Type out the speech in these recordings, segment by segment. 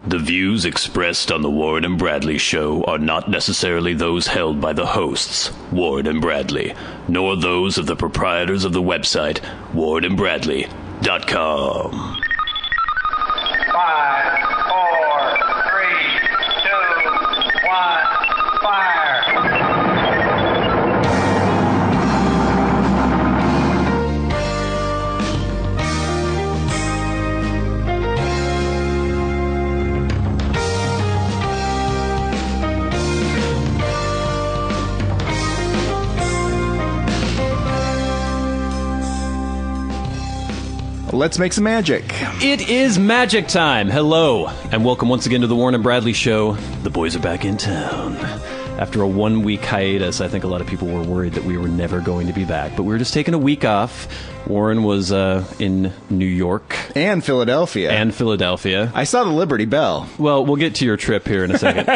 The views expressed on the Warren and Bradley Show are not necessarily those held by the hosts, Warren and Bradley, nor those of the proprietors of the website, warrenandbradley.com. 5, 4, 3, 2, 1, fire! Let's make some magic. It is magic time. Hello, and welcome once again to the Warren and Bradley Show. The boys are back in town. After a 1-week hiatus, I think a lot of people were worried that we were never going to be back, but we were just taking a week off. Warren was in New York. And Philadelphia. I saw the Liberty Bell. Well, we'll get to your trip here in a second.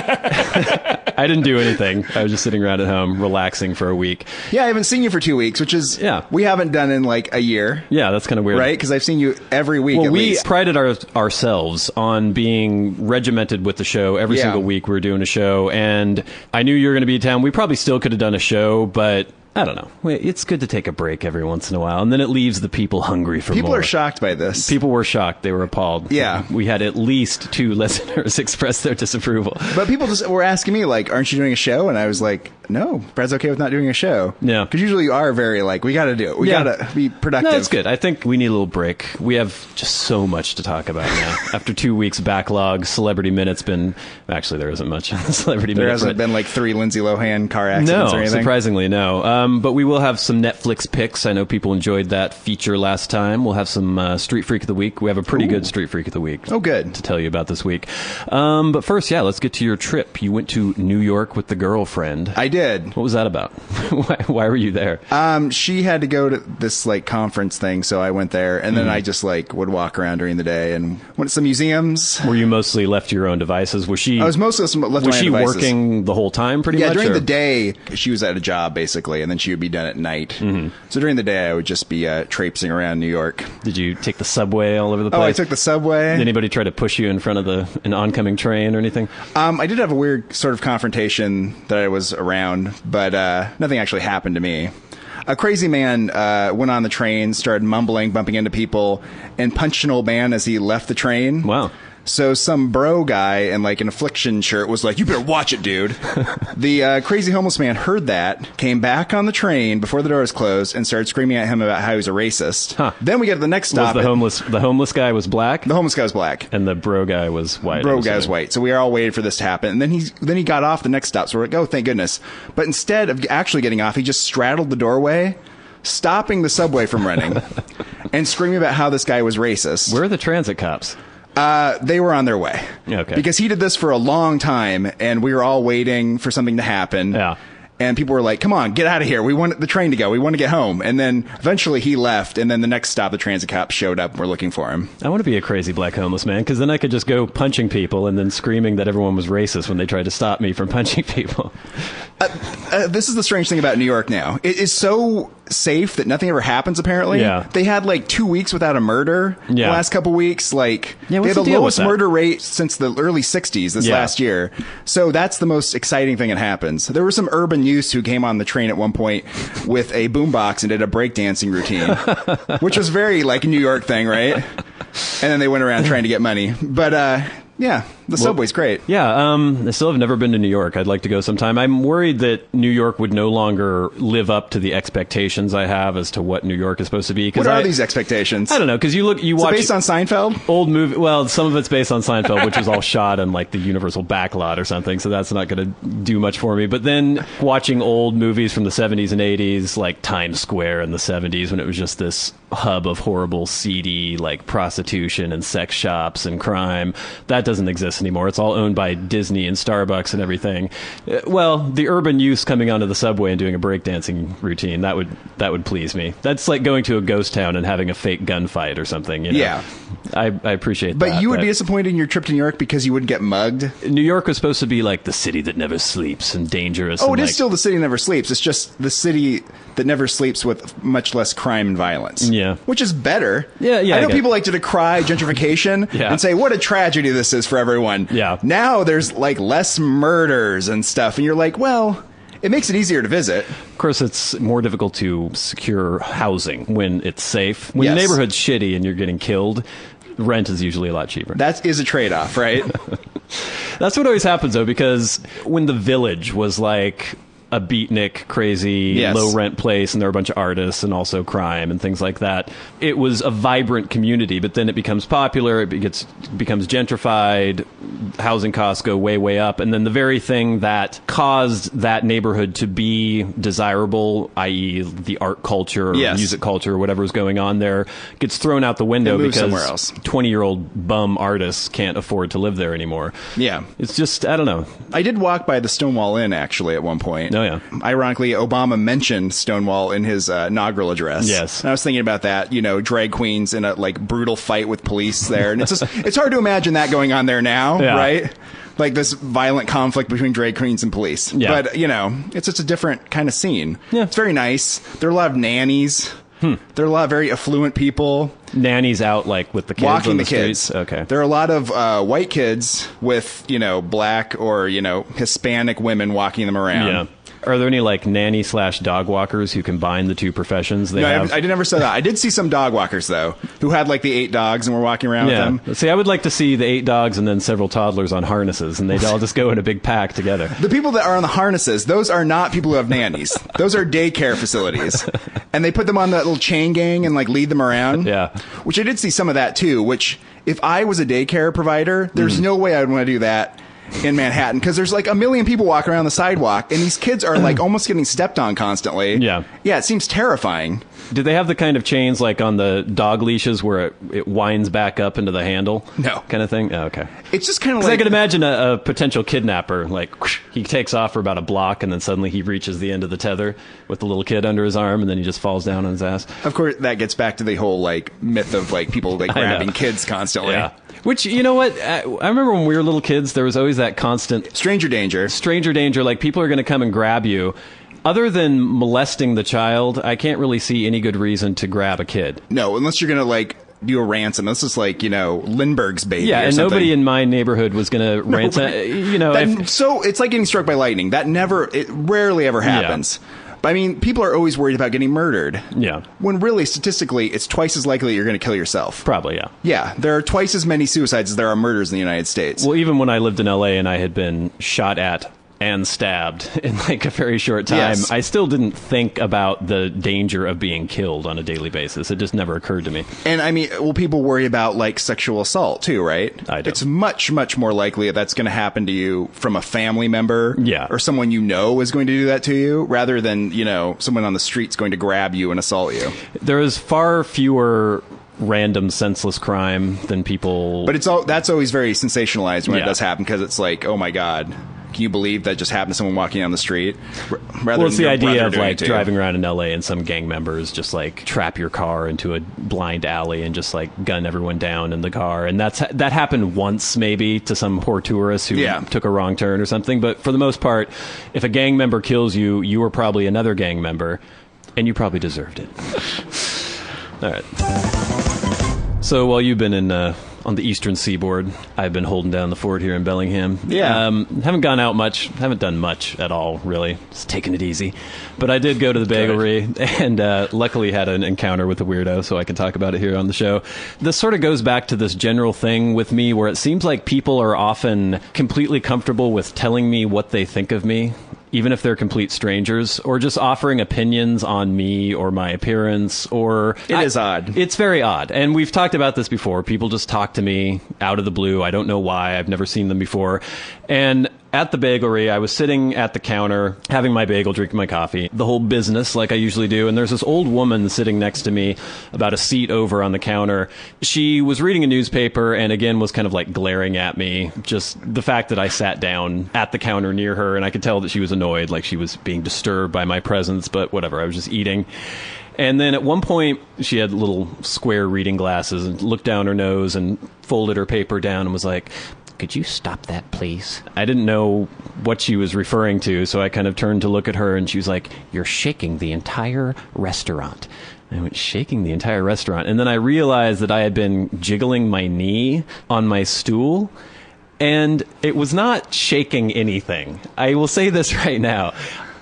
I didn't do anything. I was just sitting around at home, relaxing for a week. Yeah, I haven't seen you for 2 weeks, which is, we haven't done in like a year. Yeah, that's kind of weird. Right? Because I've seen you every week at least. We prided ourselves on being regimented with the show. Every single week we were doing a show, and I knew you were going to be in town. We probably still could have done a show, but I don't know. It's good to take a break every once in a while, and then it leaves the people hungry for more. People are shocked by this. People were shocked. They were appalled. Yeah. We had at least 2 listeners express their disapproval. But people just were asking me, like, aren't you doing a show? And I was like, no, Brad's okay with not doing a show. Yeah. Because usually you are very, like, we got to do it. We got to be productive. No, it's good. I think we need a little break. We have just so much to talk about now. After 2 weeks backlog, Celebrity Minute's been... Actually, there isn't much in the Celebrity Minute. There hasn't been, like, 3 Lindsay Lohan car accidents or anything? No, surprisingly, no. But we will have some Netflix picks. I know people enjoyed that feature last time. We'll have some Street Freak of the Week. We have a pretty good Street Freak of the Week. Oh, good. To tell you about this week. But first, let's get to your trip. You went to New York with the girlfriend. I did. What was that about? Why were you there? She had to go to this, like, conference thing, so I went there. And then I just, like, would walk around during the day and went to some museums. Were you mostly left to your own devices? Was she... I was mostly left to my own devices. Was she working the whole time, pretty much? Yeah, during the day, she was at a job, basically, and then she would be done at night. Mm-hmm. So during the day, I would just be traipsing around New York. Did you take the subway all over the place? Oh, I took the subway. Did anybody try to push you in front of an oncoming train or anything? I did have a weird sort of confrontation that I was around, but nothing actually happened to me. A crazy man went on the train, started mumbling, bumping into people, and punched an old man as he left the train. Wow. So some bro guy in like an Affliction shirt was like, "You better watch it, dude." The crazy homeless man heard that, came back on the train before the doors closed, and started screaming at him about how he was a racist. Huh. Then we get to the next stop. Was the homeless guy was black? The homeless guy was black. And the bro guy was white. Bro guy was white. So we are all waiting for this to happen. And then he got off the next stop. So we're like, oh, thank goodness. But instead of actually getting off, he just straddled the doorway, stopping the subway from running, and screaming about how this guy was racist. Where are the transit cops? They were on their way. Okay. Because he did this for a long time, and we were all waiting for something to happen. Yeah. And people were like, come on, get out of here. We want the train to go. We want to get home. And then eventually he left, and then the next stop, the transit cops showed up and were looking for him. I want to be a crazy black homeless man, because then I could just go punching people and then screaming that everyone was racist when they tried to stop me from punching people. This is the strange thing about New York now. It is so safe that nothing ever happens, apparently. Yeah. They had like 2 weeks without a murder the last couple weeks. Like, they had the lowest murder rate since the early 60s this last year. So that's the most exciting thing that happens. There were some urban youths who came on the train at one point with a boombox and did a breakdancing routine, which was very like a New York thing, right? And then they went around trying to get money. But, yeah, the subway's great. Yeah, I still have never been to New York. I'd like to go sometime. I'm worried that New York would no longer live up to the expectations I have as to what New York is supposed to be. What are these expectations? I don't know, because you watch... Is it based on Seinfeld? Old movie. Well, some of it's based on Seinfeld, which was all shot in like the Universal backlot or something, so that's not going to do much for me. But then watching old movies from the 70s and 80s, like Times Square in the 70s, when it was just this hub of horrible, seedy, like prostitution and sex shops and crime, that doesn't exist anymore. It's all owned by Disney and Starbucks and everything. Well, the urban youth coming onto the subway and doing a breakdancing routine, that would please me. That's like going to a ghost town and having a fake gunfight or something. You know? Yeah. I appreciate that. But you would be disappointed in your trip to New York because you wouldn't get mugged? New York was supposed to be like the city that never sleeps and dangerous. Oh, and it is still the city that never sleeps. It's just the city that never sleeps with much less crime and violence. Yeah. Which is better. Yeah. I know people like to decry gentrification and say, what a tragedy this is for everyone. Yeah. Now there's like less murders and stuff. And you're like, well, it makes it easier to visit. Of course, it's more difficult to secure housing when it's safe. When the neighborhood's shitty and you're getting killed, rent is usually a lot cheaper. That is a trade-off, right? That's what always happens, though, because when the Village was like a beatnik, crazy, low-rent place, and there were a bunch of artists and also crime and things like that, it was a vibrant community, but then it becomes popular, it becomes gentrified, housing costs go way, way up, and then the very thing that caused that neighborhood to be desirable, i.e. the art culture or music culture or whatever is going on there, gets thrown out the window because somewhere else. 20-year-old bum artists can't afford to live there anymore. Yeah. It's just, I don't know. I did walk by the Stonewall Inn, actually, at one point. Oh, yeah. Ironically, Obama mentioned Stonewall in his inaugural address. Yes. And I was thinking about that, drag queens in a like brutal fight with police there. And it's hard to imagine that going on there now, right? Like this violent conflict between drag queens and police. Yeah. But, it's just a different kind of scene. Yeah. It's very nice. There are a lot of nannies. There are a lot of very affluent people. Nannies out, like, with the kids walking on the streets? Kids. Okay. There are a lot of white kids with, black or, Hispanic women walking them around. Yeah. Are there any, like, nanny/dog walkers who combine the two professions? I never saw that. I did see some dog walkers, though, who had, like, the 8 dogs and were walking around with them. See, I would like to see the 8 dogs and then several toddlers on harnesses, and they'd all just go in a big pack together. The people that are on the harnesses, those are not people who have nannies. Those are daycare facilities. And they put them on that little chain gang and, like, lead them around. Yeah. Which I did see some of that, too, which, if I was a daycare provider, there's no way I would want to do that in Manhattan, because there's like a million people walking around the sidewalk, and these kids are like almost getting stepped on constantly. Yeah, it seems terrifying. Do they have the kind of chains like on the dog leashes where it winds back up into the handle? No. Kind of thing? Oh, okay. It's just kind of like... I could imagine a potential kidnapper, like, whoosh, he takes off for about a block, and then suddenly he reaches the end of the tether with the little kid under his arm, and then he just falls down on his ass. Of course, that gets back to the whole, like, myth of, like, people, like, grabbing kids constantly. Yeah. Which, you know what? I remember when we were little kids, there was always that constant... Stranger danger. Stranger danger, like, people are going to come and grab you. Other than molesting the child, I can't really see any good reason to grab a kid. No, unless you're going to, like, do a ransom. This is like, Lindbergh's baby. Yeah, or and something. Nobody in my neighborhood was going to ransom. So it's like getting struck by lightning. It rarely ever happens. Yeah. But I mean, people are always worried about getting murdered. Yeah. When really, statistically, it's twice as likely that you're going to kill yourself. Probably, yeah. Yeah, there are twice as many suicides as there are murders in the United States. Well, even when I lived in L.A. and I had been shot at and stabbed in like a very short time, I still didn't think about the danger of being killed on a daily basis. It just never occurred to me. And I mean, people worry about like sexual assomeasalt too, right? I don't. It's much, much more likely that that's going to happen to you from a family member or someone is going to do that to you rather than, someone on the street's going to grab you and assault you. There is far fewer random senseless crime than people... But that's always very sensationalized when it does happen because it's like, oh my God. Can you believe that just happened to someone walking down the street? It's the idea of like driving around in LA and some gang members just like trap your car into a blind alley and just like gun everyone down in the car. And that happened once maybe to some poor tourist who took a wrong turn or something. But for the most part, if a gang member kills you, you were probably another gang member and you probably deserved it. All right. So while you've been on the eastern seaboard, I've been holding down the fort here in Bellingham. Yeah. Haven't gone out much. Haven't done much at all, really. Just taking it easy. But I did go to the bagelry and luckily had an encounter with a weirdo, so I can talk about it here on the show. This sort of goes back to this general thing with me where it seems like people are often completely comfortable with telling me what they think of me, even if they're complete strangers, or just offering opinions on me or my appearance, or... It is odd. It's very odd. And we've talked about this before. People just talk to me out of the blue. I don't know why. I've never seen them before. And at the bagelry, I was sitting at the counter, having my bagel, drinking my coffee, the whole business like I usually do. And there's this old woman sitting next to me about a seat over on the counter. She was reading a newspaper and again was kind of like glaring at me. Just the fact that I sat down at the counter near her, and I could tell that she was annoyed, like she was being disturbed by my presence, but whatever, I was just eating. And then at one point, she had little square reading glasses and looked down her nose and folded her paper down and was like, "Could you stop that, please?" I didn't know what she was referring to, so I kind of turned to look at her, and she was like, "You're shaking the entire restaurant." I went, shaking the entire restaurant. And then I realized that I had been jiggling my knee on my stool, and it was not shaking anything. I will say this right now.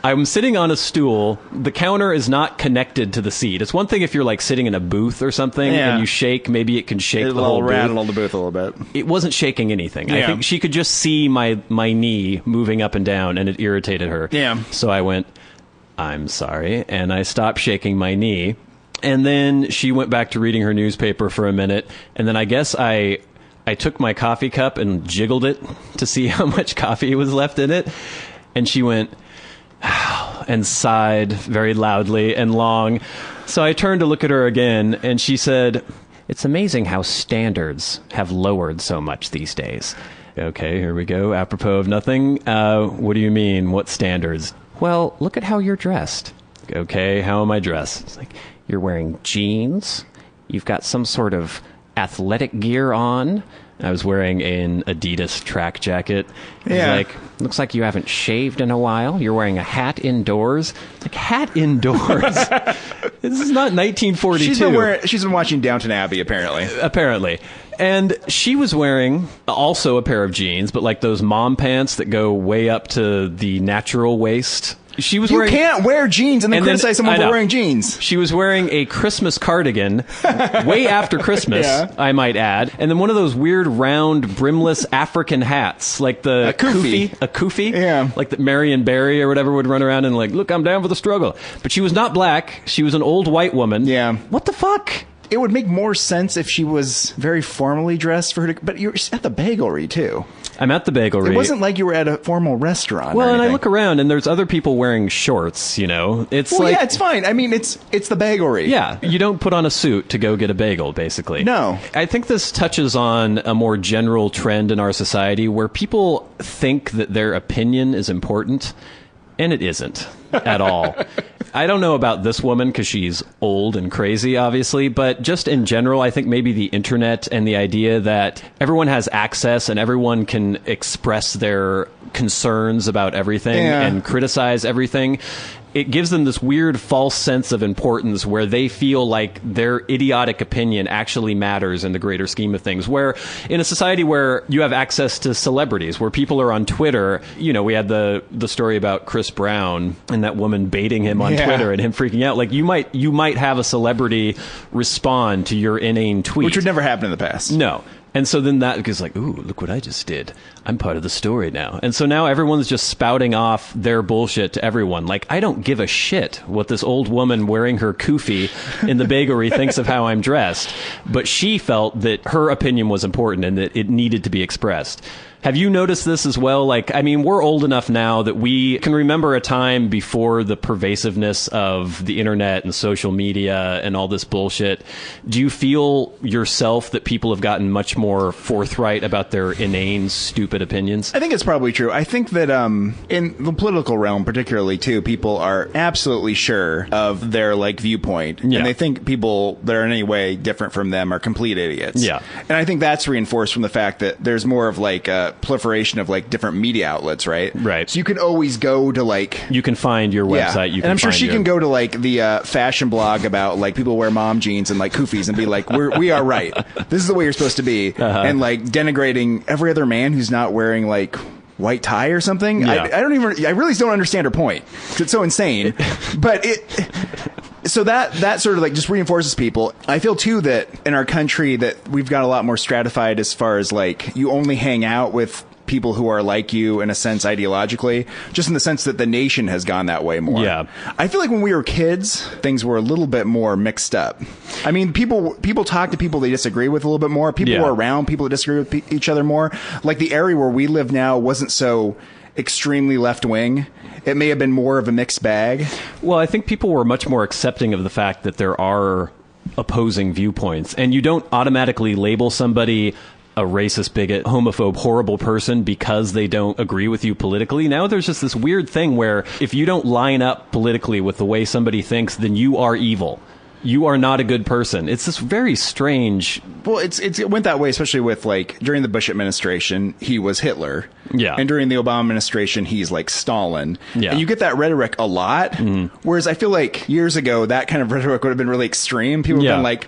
I'm sitting on a stool. The counter is not connected to the seat. It's one thing if you're like sitting in a booth or something and you shake, maybe it can shake the whole booth. Rattle the booth a little bit. It wasn't shaking anything. I think she could just see my knee moving up and down, and it irritated her. Yeah. So I went, "I'm sorry," and I stopped shaking my knee. And then she went back to reading her newspaper for a minute, and then I guess I took my coffee cup and jiggled it to see how much coffee was left in it, and she went and sighed very loudly and long. So I turned to look at her again, and she said, "It's amazing how standards have lowered so much these days." Okay, here we go. Apropos of nothing. What do you mean? What standards? "Well, look at how you're dressed." Okay, how am I dressed? It's like, you're wearing jeans. You've got some sort of athletic gear on. I was wearing an Adidas track jacket. Yeah. Like, looks like you haven't shaved in a while. You're wearing a hat indoors. Like, hat indoors? This is not 1942. She's been watching Downton Abbey, apparently. Apparently. And she was wearing also a pair of jeans, but like those mom pants that go way up to the natural waist. She was wearing... You can't wear jeans and then criticize someone for wearing jeans. She was wearing a Christmas cardigan, way after Christmas, I might add, and then one of those weird round brimless African hats, like the kufi, like that Marion Barry or whatever would run around and like, "Look, I'm down for the struggle." But she was not black. She was an old white woman. Yeah. What the fuck? It would make more sense if she was very formally dressed for her to... But you're at the bagelry, too. I'm at the bagelry. It wasn't like you were at a formal restaurant. Well, and I look around, and there's other people wearing shorts, you know? Yeah, it's fine. I mean, it's the bagelry. Yeah, you don't put on a suit to go get a bagel, basically. No. I think this touches on a more general trend in our society where people think that their opinion is important, and it isn't at all. I don't know about this woman because she's old and crazy, obviously, but just in general, I think maybe the internet and the idea that everyone has access and everyone can express their concerns about everything and criticize everything. It gives them this weird false sense of importance where they feel like their idiotic opinion actually matters in the greater scheme of things. Where in a society where you have access to celebrities, where people are on Twitter, you know, we had the story about Chris Brown and that woman baiting him on Twitter and him freaking out. Like you might have a celebrity respond to your inane tweet. Which would never happen in the past. No. And so then that goes like, ooh, look what I just did. I'm part of the story now. And so now everyone's just spouting off their bullshit to everyone. Like, I don't give a shit what this old woman wearing her kufi in the bagelry thinks of how I'm dressed. But she felt that her opinion was important and that it needed to be expressed. Have you noticed this as well? Like, I mean, we're old enough now that we can remember a time before the pervasiveness of the internet and social media and all this bullshit. Do you feel yourself that people have gotten much more forthright about their inane, stupid opinions? I think it's probably true. I think that in the political realm, particularly, too, people are absolutely sure of their, like, viewpoint. Yeah. And they think people that are in any way different from them are complete idiots. Yeah. And I think that's reinforced from the fact that there's more of, like, proliferation of like different media outlets, right? Right. So you can always go to like... You can find your website. You can and I'm sure she can go to like the fashion blog about like people wear mom jeans and like kufis and be like, we are right. This is the way you're supposed to be. And like denigrating every other man who's not wearing like white tie or something. Yeah. I really don't understand her point. It's so insane. But so that sort of like just reinforces people. I feel too that in our country that we've got a lot more stratified as far as like you only hang out with people who are like you in a sense ideologically, just in the sense that the nation has gone that way more. Yeah. I feel like when we were kids, things were a little bit more mixed up. I mean, people talk to people they disagree with a little bit more. People were around people that disagree with each other more. Like the area where we live now wasn't so extremely left-wing. It may have been more of a mixed bag. Well, I think people were much more accepting of the fact that there are opposing viewpoints, and you don't automatically label somebody a racist, bigot, homophobe, horrible person because they don't agree with you politically. Now there's just this weird thing where if you don't line up politically with the way somebody thinks, then you are evil. You are not a good person. It's this very strange... Well, it went that way, especially with, like, during the Bush administration, he was Hitler. Yeah. And during the Obama administration, he's, like, Stalin. Yeah. And you get that rhetoric a lot, whereas I feel like years ago, that kind of rhetoric would have been really extreme. People would have been like...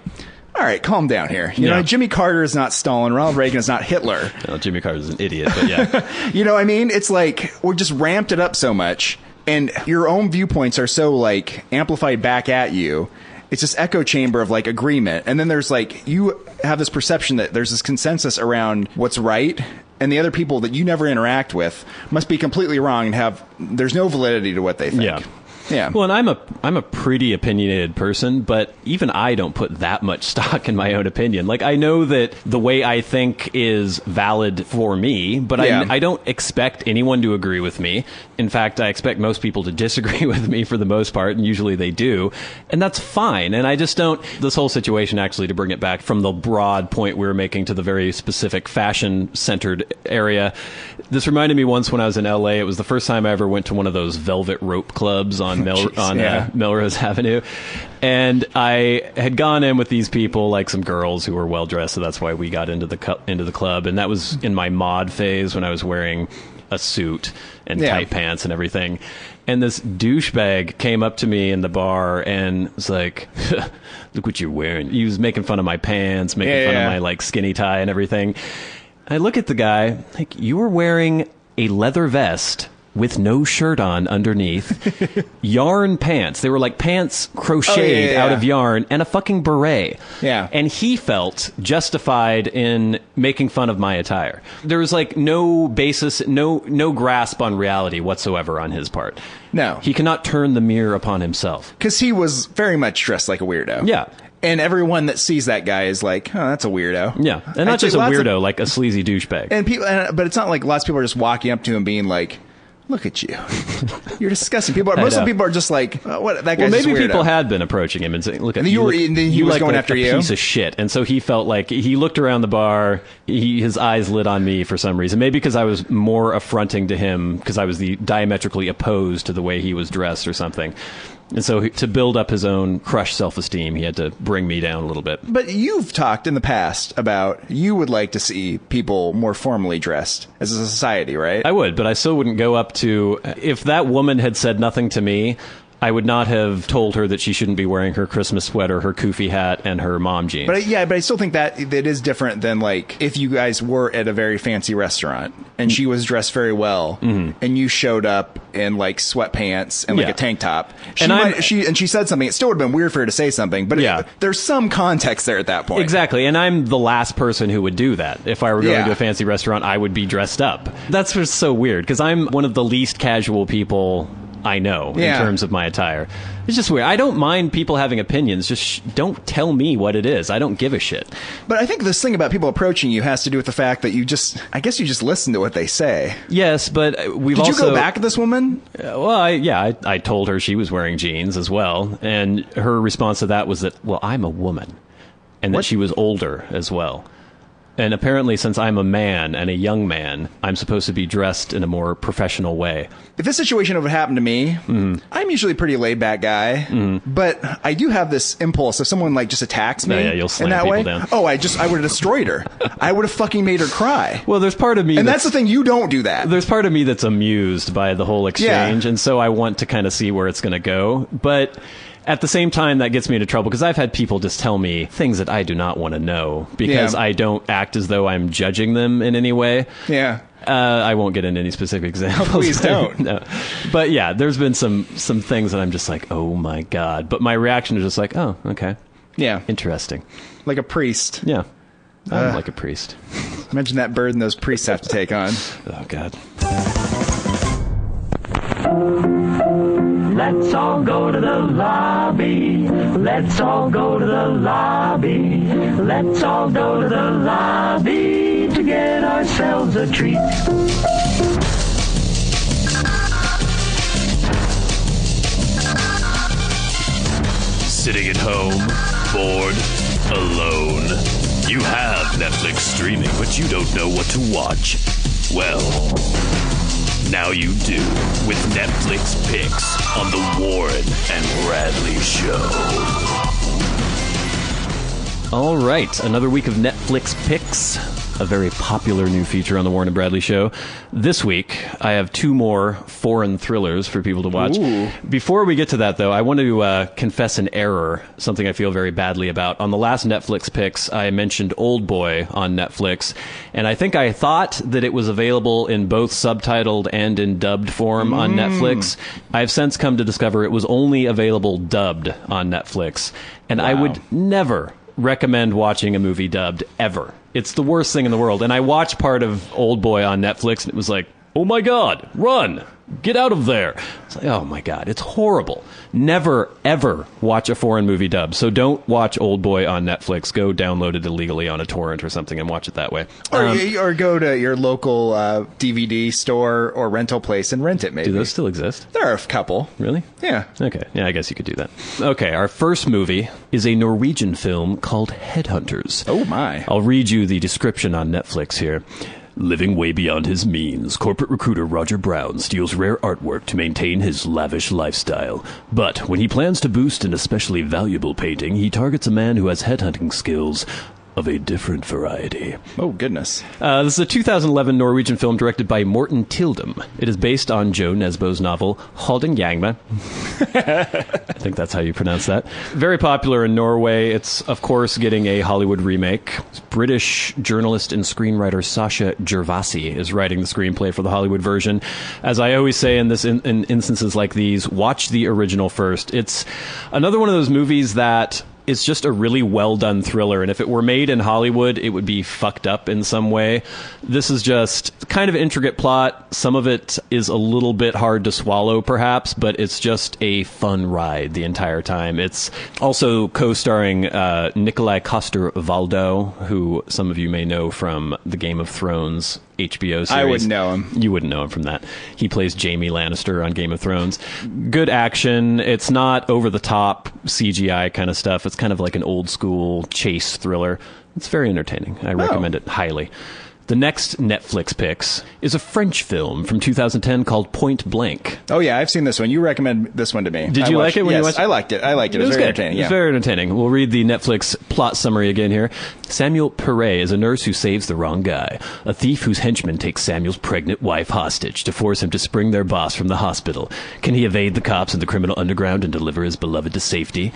All right, calm down here. You know, Jimmy Carter is not Stalin. Ronald Reagan is not Hitler. Well, Jimmy Carter's an idiot, but yeah. You know what I mean? It's like, we're just ramped it up so much, and your own viewpoints are so, like, amplified back at you. It's this echo chamber of, like, agreement. And then there's, like, you have this perception that there's this consensus around what's right, and the other people that you never interact with must be completely wrong and there's no validity to what they think. Yeah. Yeah. Well, and I'm a pretty opinionated person, but even I don't put that much stock in my own opinion. Like, I know that the way I think is valid for me, but I don't expect anyone to agree with me. In fact, I expect most people to disagree with me for the most part, and usually they do. And that's fine. And I just don't... This whole situation, actually, to bring it back from the broad point we were making to the very specific fashion-centered area, this reminded me once when I was in LA. It was the first time I ever went to one of those velvet rope clubs on Melrose Avenue, and I had gone in with these people, like some girls who were well dressed, so that's why we got into the club. And that was in my mod phase when I was wearing a suit and tight pants and everything. And this douchebag came up to me in the bar and was like, "Look what you're wearing." He was making fun of my pants, making fun of my like skinny tie and everything. I look at the guy like, "You were wearing a leather vest with no shirt on underneath, yarn pants." They were like pants crocheted out of yarn, and a fucking beret. Yeah. And he felt justified in making fun of my attire. There was like no basis, no grasp on reality whatsoever on his part. No. He cannot turn the mirror upon himself. Because he was very much dressed like a weirdo. Yeah. And everyone that sees that guy is like, "Oh, that's a weirdo." Yeah. And not just a weirdo, like a sleazy douchebag. And people, but it's not like lots of people are just walking up to him being like, "Look at you. You're disgusting." Most of the people are just like, "Oh, what? That guy's maybe just weirdo." People had been approaching him and saying, "Look at you." He was like going after you. Piece of shit. And so he felt like he looked around the bar. His eyes lit on me for some reason. Maybe because I was more affronting to him because I was diametrically opposed to the way he was dressed or something. And so to build up his own crushed self-esteem, he had to bring me down a little bit. But you've talked in the past about you would like to see people more formally dressed as a society, right? I would, but I still wouldn't go up to... If that woman had said nothing to me, I would not have told her that she shouldn't be wearing her Christmas sweater, her kufi hat, and her mom jeans. But I still think that is different than like if you guys were at a very fancy restaurant and she was dressed very well and you showed up in like sweatpants and like a tank top. She said something. It still would have been weird for her to say something, but there's some context there at that point. Exactly, and I'm the last person who would do that. If I were going to a fancy restaurant, I would be dressed up. That's just so weird because I'm one of the least casual people I know in terms of my attire. It's just weird. I don't mind people having opinions. Just don't tell me what it is. I don't give a shit. But I think this thing about people approaching you has to do with the fact that you just listen to what they say. Yes, but Did you go back at this woman? I told her she was wearing jeans as well. And her response to that was that, well, I'm a woman. And that she was older as well. And apparently, since I'm a man and a young man, I'm supposed to be dressed in a more professional way. If this situation would happen to me, I'm usually a pretty laid-back guy, but I do have this impulse. If someone like just attacks me you'll slam in that people way, down. I would have destroyed her. I would have fucking made her cry. Well, there's part of me, and that's the thing. You don't do that. There's part of me that's amused by the whole exchange, and so I want to kind of see where it's going to go, but. At the same time, that gets me into trouble because I've had people just tell me things that I do not want to know because I don't act as though I'm judging them in any way. Yeah. I won't get into any specific examples. Please don't. No. But yeah, there's been some things that I'm just like, oh my God. But my reaction is just like, oh, okay. Yeah. Interesting. Like a priest. Yeah. I'm like a priest. Imagine that burden those priests have to take on. Oh, God. Let's all go to the lobby. Let's all go to the lobby. Let's all go to the lobby to get ourselves a treat. Sitting at home, bored, alone. You have Netflix streaming, but you don't know what to watch. Well, now you do with Netflix Picks on the Warren and Bradley Show. All right, another week of Netflix Picks, a very popular new feature on the Warren and Bradley Show. This week, I have 2 more foreign thrillers for people to watch. Ooh. Before we get to that, though, I want to confess an error, something I feel very badly about. On the last Netflix Picks, I mentioned Old Boy on Netflix, and I think I thought that it was available in both subtitled and in dubbed form on Netflix. I've since come to discover it was only available dubbed on Netflix, and I would never recommend watching a movie dubbed ever. It's the worst thing in the world. And I watched part of Old Boy on Netflix, and it was like, oh my God, run, get out of there. It's like, oh my God, it's horrible. Never, ever watch a foreign movie dubbed. So don't watch Old Boy on Netflix. Go download it illegally on a torrent or something and watch it that way. Or go to your local DVD store or rental place and rent it, maybe. Do those still exist? There are a couple. Really? Yeah. Okay. Yeah, I guess you could do that. Okay, our first movie is a Norwegian film called Headhunters. Oh, my. I'll read you the description on Netflix here. Living way beyond his means, corporate recruiter Roger Brown steals rare artwork to maintain his lavish lifestyle. But when he plans to boost an especially valuable painting, he targets a man who has headhunting skills of a different variety. Oh, goodness. This is a 2011 Norwegian film directed by Morten Tildum. It is based on Jo Nesbø's novel Holding Yangma. I think that's how you pronounce that. Very popular in Norway. It's, of course, getting a Hollywood remake. British journalist and screenwriter Sasha Gervasi is writing the screenplay for the Hollywood version. As I always say in instances like these, watch the original first. It's another one of those movies that it's just a really well-done thriller, and if it were made in Hollywood, it would be fucked up in some way. This is just kind of intricate plot. Some of it is a little bit hard to swallow, perhaps, but it's just a fun ride the entire time. It's also co-starring Nikolai Coster-Waldau, who some of you may know from the Game of Thrones HBO series. I wouldn't know him. You wouldn't know him from that. He plays Jaime Lannister on Game of Thrones. Good action. It's not over-the-top CGI kind of stuff. It's kind of like an old-school chase thriller. It's very entertaining. I recommend it highly. The next Netflix Picks is a French film from 2010 called Point Blank. Oh, yeah, I've seen this one. You recommend this one to me. Did you like it when you watched it? I liked it. It was very entertaining. It was very entertaining. We'll read the Netflix plot summary again here. Samuel Perret is a nurse who saves the wrong guy. A thief whose henchman takes Samuel's pregnant wife hostage to force him to spring their boss from the hospital. Can he evade the cops and the criminal underground and deliver his beloved to safety?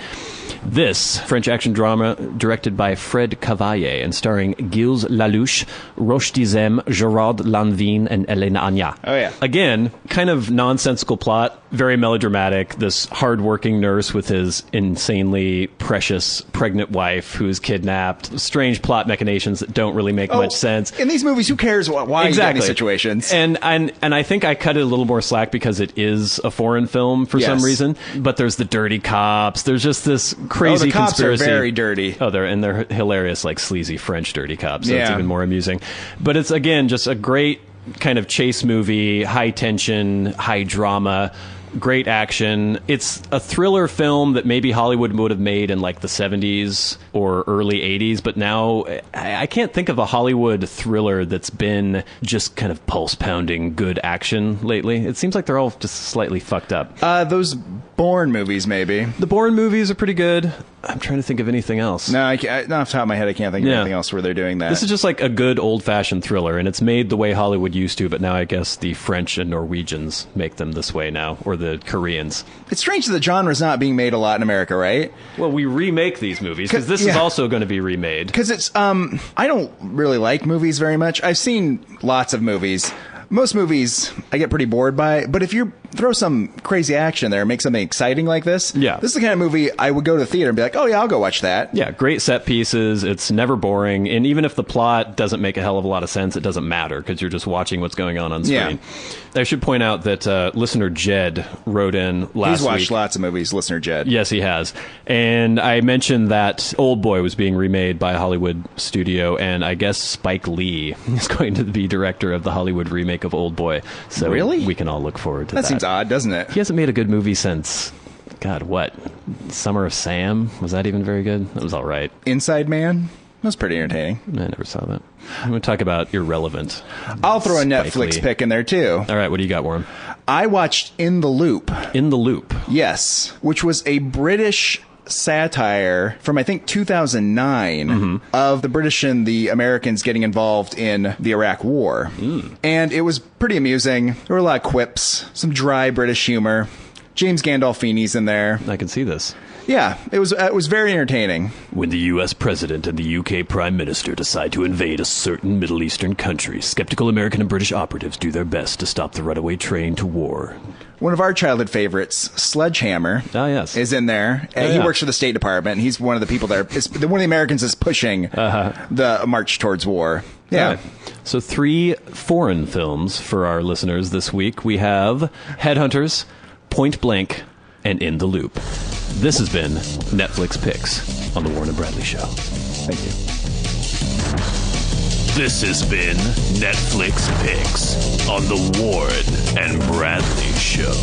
This French action drama, directed by Fred Cavaillé and starring Gilles Lelouch, Roche Dizem, Gerard Lanvin, and Elena Agna. Oh, yeah. Again, kind of nonsensical plot, very melodramatic. This hardworking nurse with his insanely precious pregnant wife who is kidnapped. Strange plot machinations that don't really make much sense. In these movies, who cares why you get these situations? And I think I cut it a little more slack because it is a foreign film for some reason. But there's the dirty cops. There's just this crazy the cops conspiracy. Are very dirty. Oh, they're hilarious, like sleazy French dirty cops. So it's even more amusing. But it's, again, just a great kind of chase movie, high tension, high drama, great action. It's a thriller film that maybe Hollywood would have made in like the 70s or early 80s, but now I can't think of a Hollywood thriller that's been just kind of pulse-pounding good action lately. It seems like they're all just slightly fucked up. Those Bourne movies, maybe. The Bourne movies are pretty good. I'm trying to think of anything else. No, not off the top of my head, I can't think of anything else where they're doing that. This is just like a good old-fashioned thriller, and it's made the way Hollywood used to, but now I guess the French and Norwegians make them this way now, or the Koreans. It's strange that the genre's not being made a lot in America, right? Well, we remake these movies, because this is also going to be remade. Because it's, I don't really like movies very much. I've seen lots of movies. Most movies I get pretty bored by, but if you throw some crazy action in there and make something exciting like this, this is the kind of movie I would go to the theater and be like, oh yeah, I'll go watch that. Yeah, great set pieces. It's never boring. And even if the plot doesn't make a hell of a lot of sense, it doesn't matter because you're just watching what's going on screen. I should point out that listener Jed wrote in last week. He's watched lots of movies, listener Jed. Yes, he has. And I mentioned that Old Boy was being remade by a Hollywood studio, and I guess Spike Lee is going to be director of the Hollywood remake of Old Boy. So really? We can all look forward to that. That seems odd, doesn't it? He hasn't made a good movie since, God, what? Summer of Sam? Was that even very good? That was all right. Inside Man? was pretty entertaining. I never saw that. I'm going to talk about irrelevant. I'll throw a Netflix pick in there, too. All right, what do you got, Warren? I watched In the Loop. In the Loop. Yes, which was a British satire from, I think, 2009 of the British and the Americans getting involved in the Iraq War. And it was pretty amusing. There were a lot of quips, some dry British humor. James Gandolfini's in there. I can see this. Yeah, it was very entertaining. When the U.S. President and the U.K. Prime Minister decide to invade a certain Middle Eastern country, skeptical American and British operatives do their best to stop the runaway train to war. One of our childhood favorites, Sledgehammer, is in there. He works for the State Department, and he's one of the people there. One of the Americans is pushing the march towards war. Yeah. Right. So 3 foreign films for our listeners this week. We have Headhunters, Point Blank, and In the Loop. This has been Netflix Picks on the Warren and Bradley Show. Thank you. This has been Netflix Picks on the Warren and Bradley Show.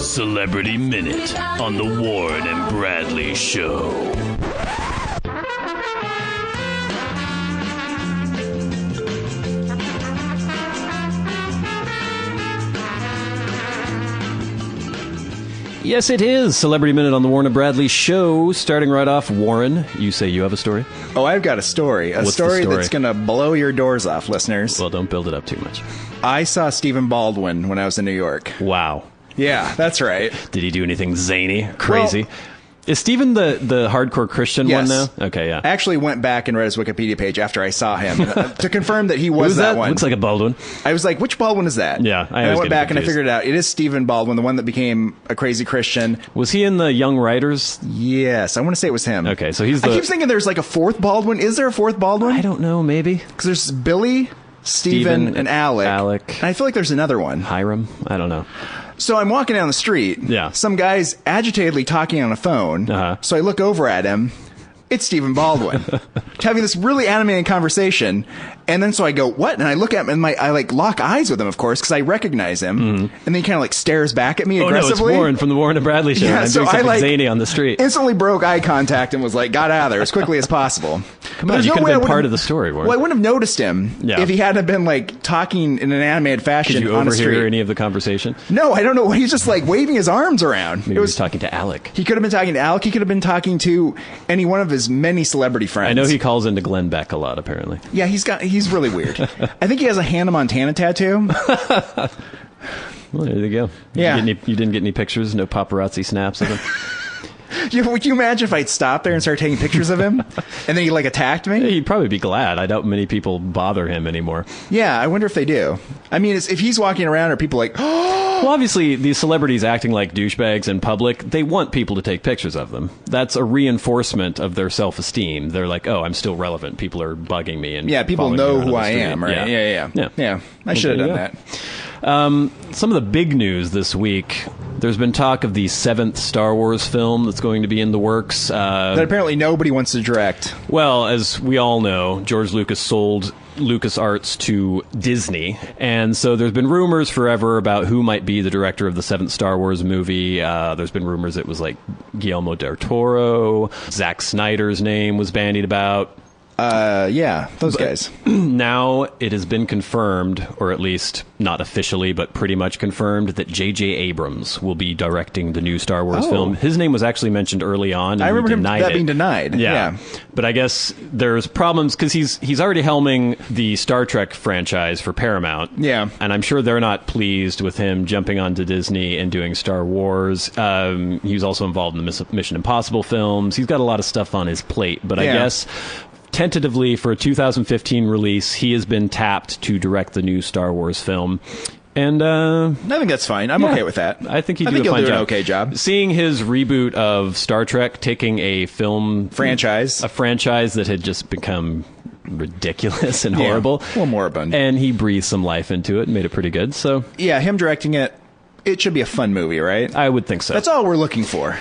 Celebrity Minute on the Warren and Bradley Show. Yes, it is Celebrity Minute on the Warren and Bradley Show. Starting right off, Warren, you say you have a story? Oh, I've got a story. A story that's going to blow your doors off, listeners. Well, don't build it up too much. I saw Stephen Baldwin when I was in New York. Wow. Yeah, that's right. Did he do anything zany, crazy? Well, is Stephen the hardcore Christian one now? Okay, yeah. I actually went back and read his Wikipedia page after I saw him to confirm that he was that one. Looks like a Baldwin. I was like, which Baldwin is that? Yeah, I went back and I figured it out. It is Stephen Baldwin, the one that became a crazy Christian. Was he in the Young Writers? Yes, I want to say it was him. Okay, so he's I keep thinking there's like a fourth Baldwin. Is there a fourth Baldwin? I don't know, maybe. Because there's Billy, Stephen, and Alec. And I feel like there's another one. Hiram? I don't know. So I'm walking down the street. Yeah. Some guy's agitatedly talking on a phone. So I look over at him. It's Stephen Baldwin. Having this really animated conversation. And then so I go, what? And I look at him and I like lock eyes with him, of course, because I recognize him. And then he kind of like stares back at me aggressively. No, it's Warren from the Warren and Bradley Show. Yeah, I'm so doing something I zany on the street. Instantly broke eye contact and was like, got out of there as quickly as possible. Come on, you could have been part of the story, Warren. Well, I wouldn't have noticed him if he hadn't been like talking in an animated fashion. Did you on overhear a street. Any of the conversation? No, I don't know. He's just like waving his arms around. Maybe he was talking to Alec. He could have been talking to Alec. He could have been talking to any one of his many celebrity friends. I know he calls into Glenn Beck a lot, apparently. Yeah, he's really weird. I think he has a Hannah Montana tattoo. Well, there you go. Yeah. You didn't get any pictures? No paparazzi snaps of him? Would you imagine if I'd stopped there and started taking pictures of him? And then he like attacked me? He'd probably be glad. I doubt many people bother him anymore. Yeah, I wonder if they do. I mean, if he's walking around, are people like, Well, obviously, these celebrities acting like douchebags in public, they want people to take pictures of them. That's a reinforcement of their self-esteem. They're like, oh, I'm still relevant. People are bugging me. And people know who I am, right? Yeah. I should have done that. Some of the big news this week, there's been talk of the 7th Star Wars film that's going to be in the works. That apparently nobody wants to direct. Well, as we all know, George Lucas sold LucasArts to Disney, and so there's been rumors forever about who might be the director of the 7th Star Wars movie. There's been rumors it was like Guillermo del Toro. Zack Snyder's name was bandied about. Those guys. Now it has been confirmed, or at least not officially, but pretty much confirmed, that J.J. Abrams will be directing the new Star Wars film. His name was actually mentioned early on. And I remember that being denied. Yeah. But I guess there's problems because he's already helming the Star Trek franchise for Paramount. Yeah. And I'm sure they're not pleased with him jumping onto Disney and doing Star Wars. He was also involved in the Mission Impossible films. He's got a lot of stuff on his plate. But I guess tentatively for a 2015 release, he has been tapped to direct the new Star Wars film. And I think that's fine. I'm okay with that. I think he'll do an okay job. Seeing his reboot of Star Trek, taking a film franchise that had just become ridiculous and horrible. Well, moribund. And he breathed some life into it and made it pretty good. So yeah, him directing it, it should be a fun movie, right? I would think so. That's all we're looking for.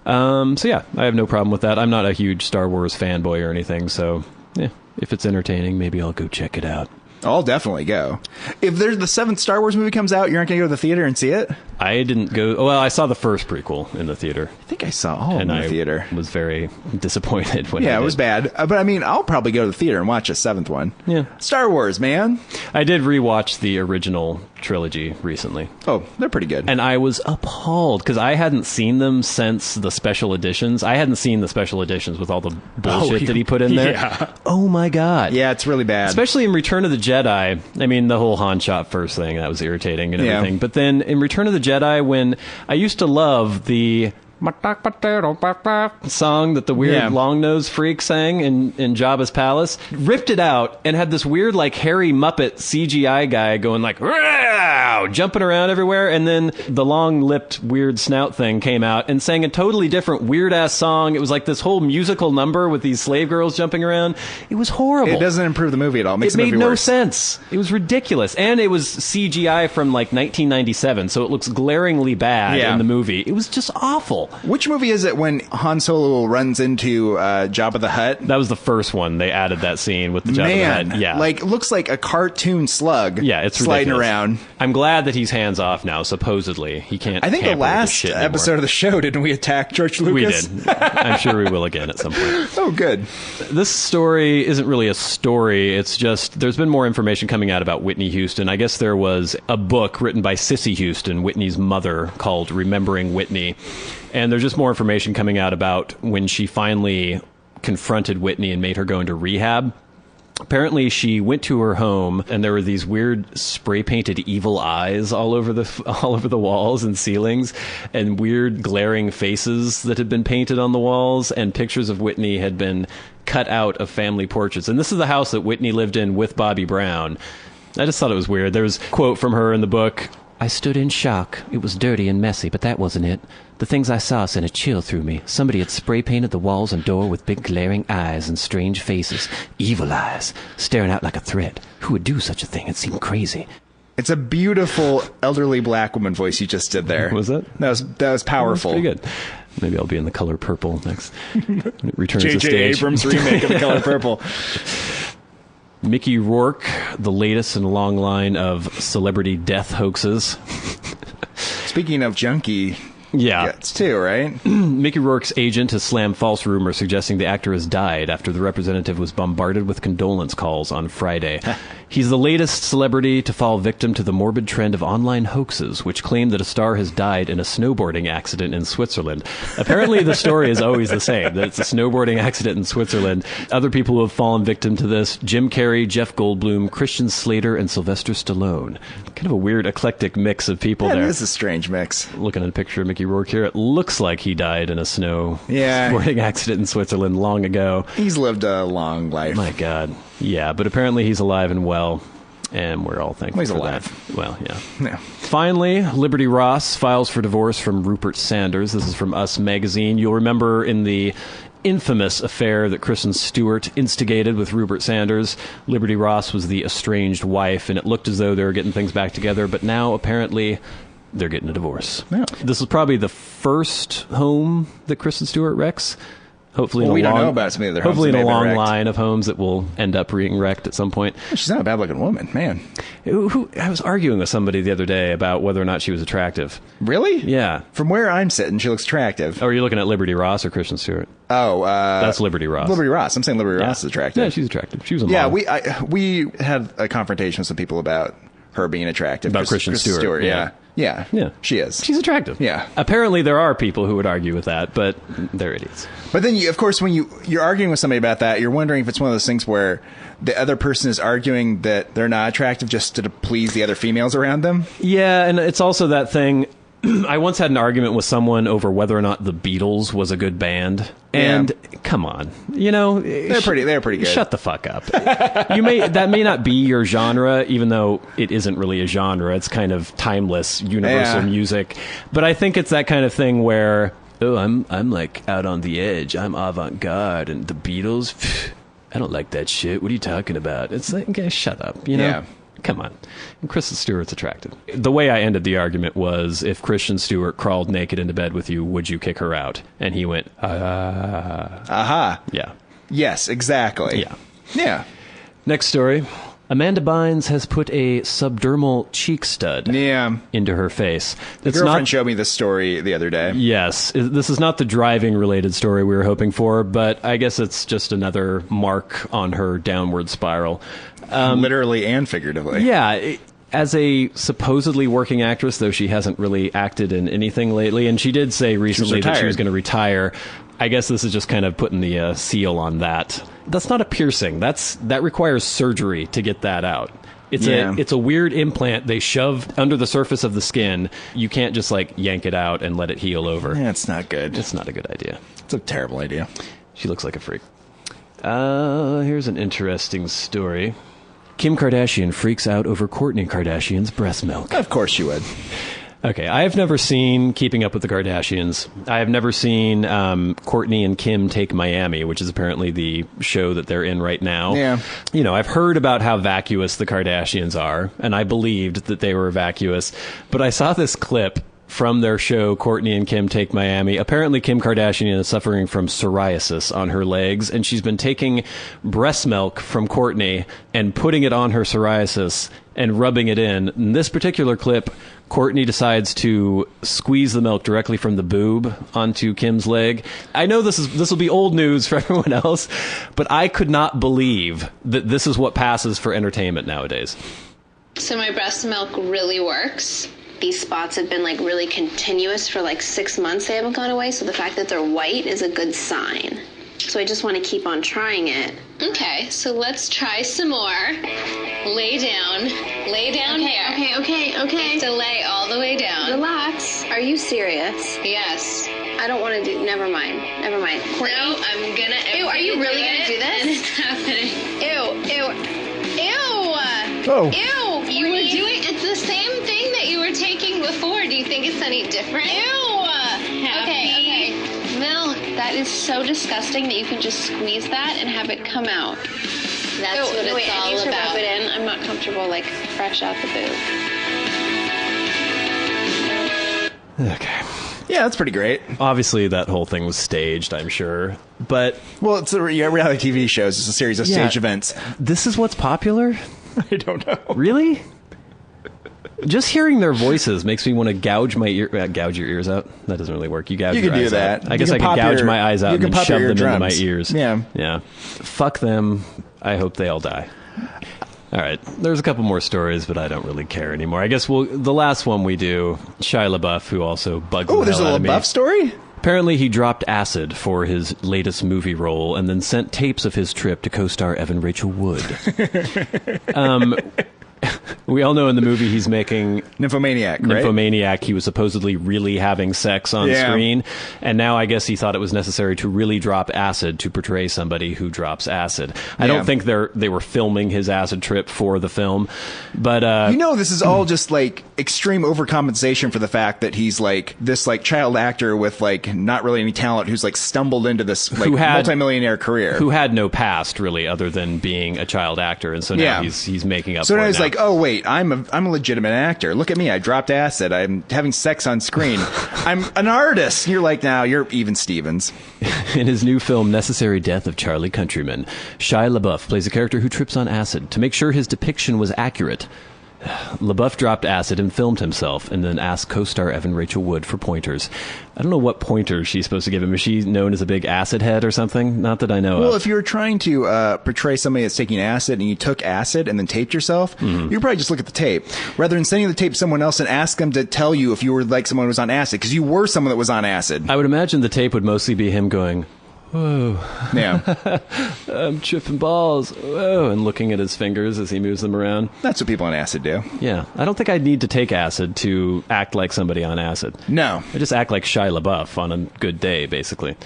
So yeah, I have no problem with that. I'm not a huge Star Wars fanboy or anything, so yeah, if it's entertaining, maybe I'll go check it out. I'll definitely go. If there's the 7th Star Wars movie comes out, you aren't going to go to the theater and see it? I didn't go. Well, I saw the first prequel in the theater. I think I saw all in the theater. I was very disappointed when it was bad. But I mean, I'll probably go to the theater and watch a 7th one. Yeah. Star Wars, man. I did rewatch the original trilogy recently. Oh, they're pretty good. And I was appalled because I hadn't seen them since the special editions. I hadn't seen the special editions with all the bullshit that he put in there. Yeah. Oh my God. Yeah, it's really bad. Especially in Return of the Jedi. I mean, the whole Han shot first thing, that was irritating and everything. But then in Return of the Jedi, when I used to love the song that the weird long-nosed freak sang in Jabba's palace, ripped it out and had this weird like hairy Muppet CGI guy going like "Row!" jumping around everywhere, and then the long-lipped weird snout thing came out and sang a totally different weird-ass song. It was like this whole musical number with these slave girls jumping around. It was horrible. It doesn't improve the movie at all. It makes the movie made no worse. Sense. It was ridiculous. And it was CGI from like 1997, so it looks glaringly bad in the movie. It was just awful. Which movie is it when Han Solo runs into Jabba the Hutt? That was the first one. They added that scene with the Jabba the Hutt. Yeah. Like, looks like a cartoon slug it's sliding ridiculous. Around. I'm glad that he's hands off now, supposedly. He can't. I think the last episode of the show, didn't we attack George Lucas? We did. I'm sure we will again at some point. Oh, good. This story isn't really a story. It's just there's been more information coming out about Whitney Houston. I guess there was a book written by Cissy Houston, Whitney's mother, called Remembering Whitney. And there's just more information coming out about when she finally confronted Whitney and made her go into rehab. Apparently, she went to her home, and there were these weird spray-painted evil eyes all over the walls and ceilings, and weird glaring faces that had been painted on the walls, and pictures of Whitney had been cut out of family portraits. And this is the house that Whitney lived in with Bobby Brown. I just thought it was weird. There was a quote from her in the book. I stood in shock. It was dirty and messy, but that wasn't it. The things I saw sent a chill through me. Somebody had spray-painted the walls and door with big glaring eyes and strange faces. Evil eyes, staring out like a threat. Who would do such a thing? It seemed crazy. It's a beautiful elderly black woman voice you just did there. Was it? That was powerful. Pretty good. Maybe I'll be in The Color Purple next. It returns to stage. J.J. Abrams remake of The Color Purple. Mickey Rourke, the latest in a long line of celebrity death hoaxes. Speaking of junkie gets too, right? Mickey Rourke's agent has slammed false rumors suggesting the actor has died after the representative was bombarded with condolence calls on Friday. He's the latest celebrity to fall victim to the morbid trend of online hoaxes, which claim that a star has died in a snowboarding accident in Switzerland. Apparently, the story is always the same, that it's a snowboarding accident in Switzerland. Other people who have fallen victim to this, Jim Carrey, Jeff Goldblum, Christian Slater, and Sylvester Stallone. Kind of a weird, eclectic mix of people there. It is a strange mix. Looking at a picture of Mickey Rourke here, it looks like he died in a snowboarding accident in Switzerland long ago. He's lived a long life. My God. Yeah, but apparently he's alive and well, and we're all thankful he's for alive. That. Well, yeah. Finally, Liberty Ross files for divorce from Rupert Sanders. This is from Us Magazine. You'll remember in the infamous affair that Kristen Stewart instigated with Rupert Sanders, Liberty Ross was the estranged wife, and it looked as though they were getting things back together, but now apparently they're getting a divorce. Yeah. This is probably the first home that Kristen Stewart wrecks. Hopefully, we don't know about some of the other homes. Hopefully, in a long line of homes that will end up being wrecked at some point. She's not a bad-looking woman, man. I was arguing with somebody the other day about whether or not she was attractive. Really? Yeah. From where I'm sitting, she looks attractive. Oh, are you looking at Liberty Ross or Kristen Stewart? Oh, that's Liberty Ross. Liberty Ross. I'm saying Liberty Ross is attractive. Yeah, she's attractive. She was a model. Yeah, we had a confrontation with some people about her being attractive. About Kristen Stewart. Yeah, she is. She's attractive. Yeah. Apparently, there are people who would argue with that, but they're idiots. But then, of course, when you're arguing with somebody about that, you're wondering if it's one of those things where the other person is arguing that they're not attractive just to please the other females around them. Yeah, and it's also that thing. I once had an argument with someone over whether or not the Beatles was a good band. And come on, they're pretty good. Shut the fuck up. That may not be your genre, even though it isn't really a genre. It's kind of timeless, universal music. But I think it's that kind of thing where, I'm like out on the edge. I'm avant-garde, and the Beatles, I don't like that shit. What are you talking about? It's like, okay, shut up, you know? Yeah. Come on. And Kristen Stewart's attractive. The way I ended the argument was, if Kristen Stewart crawled naked into bed with you, would you kick her out? And he went, Aha. Yeah. Yes, exactly. Yeah. Yeah. Next story. Amanda Bynes has put a subdermal cheek stud into her face. The girlfriend showed me this story the other day. Yes. This is not the driving-related story we were hoping for, but I guess it's just another mark on her downward spiral. Literally and figuratively. Yeah. As a supposedly working actress, though she hasn't really acted in anything lately, and she did say recently that she was going to retire, I guess this is just kind of putting the seal on that. That's not a piercing. That requires surgery to get that out. It's a weird implant they shove under the surface of the skin. You can't just like yank it out and let it heal over. Yeah, it's not good. It's not a good idea. It's a terrible idea. She looks like a freak. Here's an interesting story. Kim Kardashian freaks out over Kourtney Kardashian's breast milk. Of course you would. Okay, I have never seen Keeping Up with the Kardashians. I have never seen Kourtney and Kim Take Miami, which is apparently the show that they're in right now. Yeah. You know, I've heard about how vacuous the Kardashians are, and I believed that they were vacuous. But I saw this clip from their show, Kourtney and Kim Take Miami. Apparently, Kim Kardashian is suffering from psoriasis on her legs, and she's been taking breast milk from Kourtney and putting it on her psoriasis and rubbing it in. In this particular clip, Kourtney decides to squeeze the milk directly from the boob onto Kim's leg. I know this will be old news for everyone else, but I could not believe that this is what passes for entertainment nowadays. So my breast milk really works. These spots have been like really continuous for like 6 months. They haven't gone away. So the fact that they're white is a good sign. So I just want to keep on trying it. Okay, so let's try some more. Lay down. Lay down here. Okay. So lay all the way down. Relax. Are you serious? Yes. I don't want to do... Never mind. Kourtney? No, I'm gonna... Ew, are you really gonna do this? And it's happening. Ew. Oh. Ew. You were doing... It's the same thing that you were taking before. Do you think it's any different? Ew. Okay. Milk. That is so disgusting that you can just squeeze that and have it come out. That's what it's all about. I need to rub it in. I'm not comfortable, like, fresh out the boob. Okay. Yeah, that's pretty great. Obviously, that whole thing was staged, I'm sure. But... Well, it's a reality TV shows. It's a series of staged events. This is what's popular? I don't know. Really? Just hearing their voices makes me want to gouge my gouge your ears out. That doesn't really work. You gouge your eyes out. You can do that. I guess I could gouge my eyes out and then shove them into my ears. Yeah. Fuck them. I hope they all die. All right. There's a couple more stories, but I don't really care anymore. I guess the last one we do, Shia LaBeouf, who also bugs the hell out of me. Oh, there's a LaBeouf story? Apparently, he dropped acid for his latest movie role and then sent tapes of his trip to co-star Evan Rachel Wood. We all know in the movie he's making... Nymphomaniac, right? Nymphomaniac. He was supposedly really having sex on screen. And now I guess he thought it was necessary to really drop acid to portray somebody who drops acid. I don't think they were filming his acid trip for the film. But... this is all just like extreme overcompensation for the fact that he's like this like child actor with like not really any talent who's like stumbled into this like multimillionaire career. Who had no past really other than being a child actor. And so now he's making up for it. So now he's like, oh wait, I'm a legitimate actor. Look at me. I dropped acid. I'm having sex on screen. I'm an artist. You're like, now you're even Stevens. In his new film, Necessary Death of Charlie Countryman, Shia LaBeouf plays a character who trips on acid. To make sure his depiction was accurate, LaBeouf dropped acid and filmed himself and then asked co-star Evan Rachel Wood for pointers. I don't know what pointers she's supposed to give him. Is she known as a big acid head or something? Not that I know of. Well, if you were trying to portray somebody that's taking acid and you took acid and then taped yourself, you'd probably just look at the tape. Rather than sending the tape to someone else and ask them to tell you if you were like someone who was on acid, because you were someone that was on acid. I would imagine the tape would mostly be him going... Whoa. Yeah. I'm tripping balls. Whoa. And looking at his fingers as he moves them around. That's what people on acid do. Yeah. I don't think I'd need to take acid to act like somebody on acid. No. I just act like Shia LaBeouf on a good day, basically.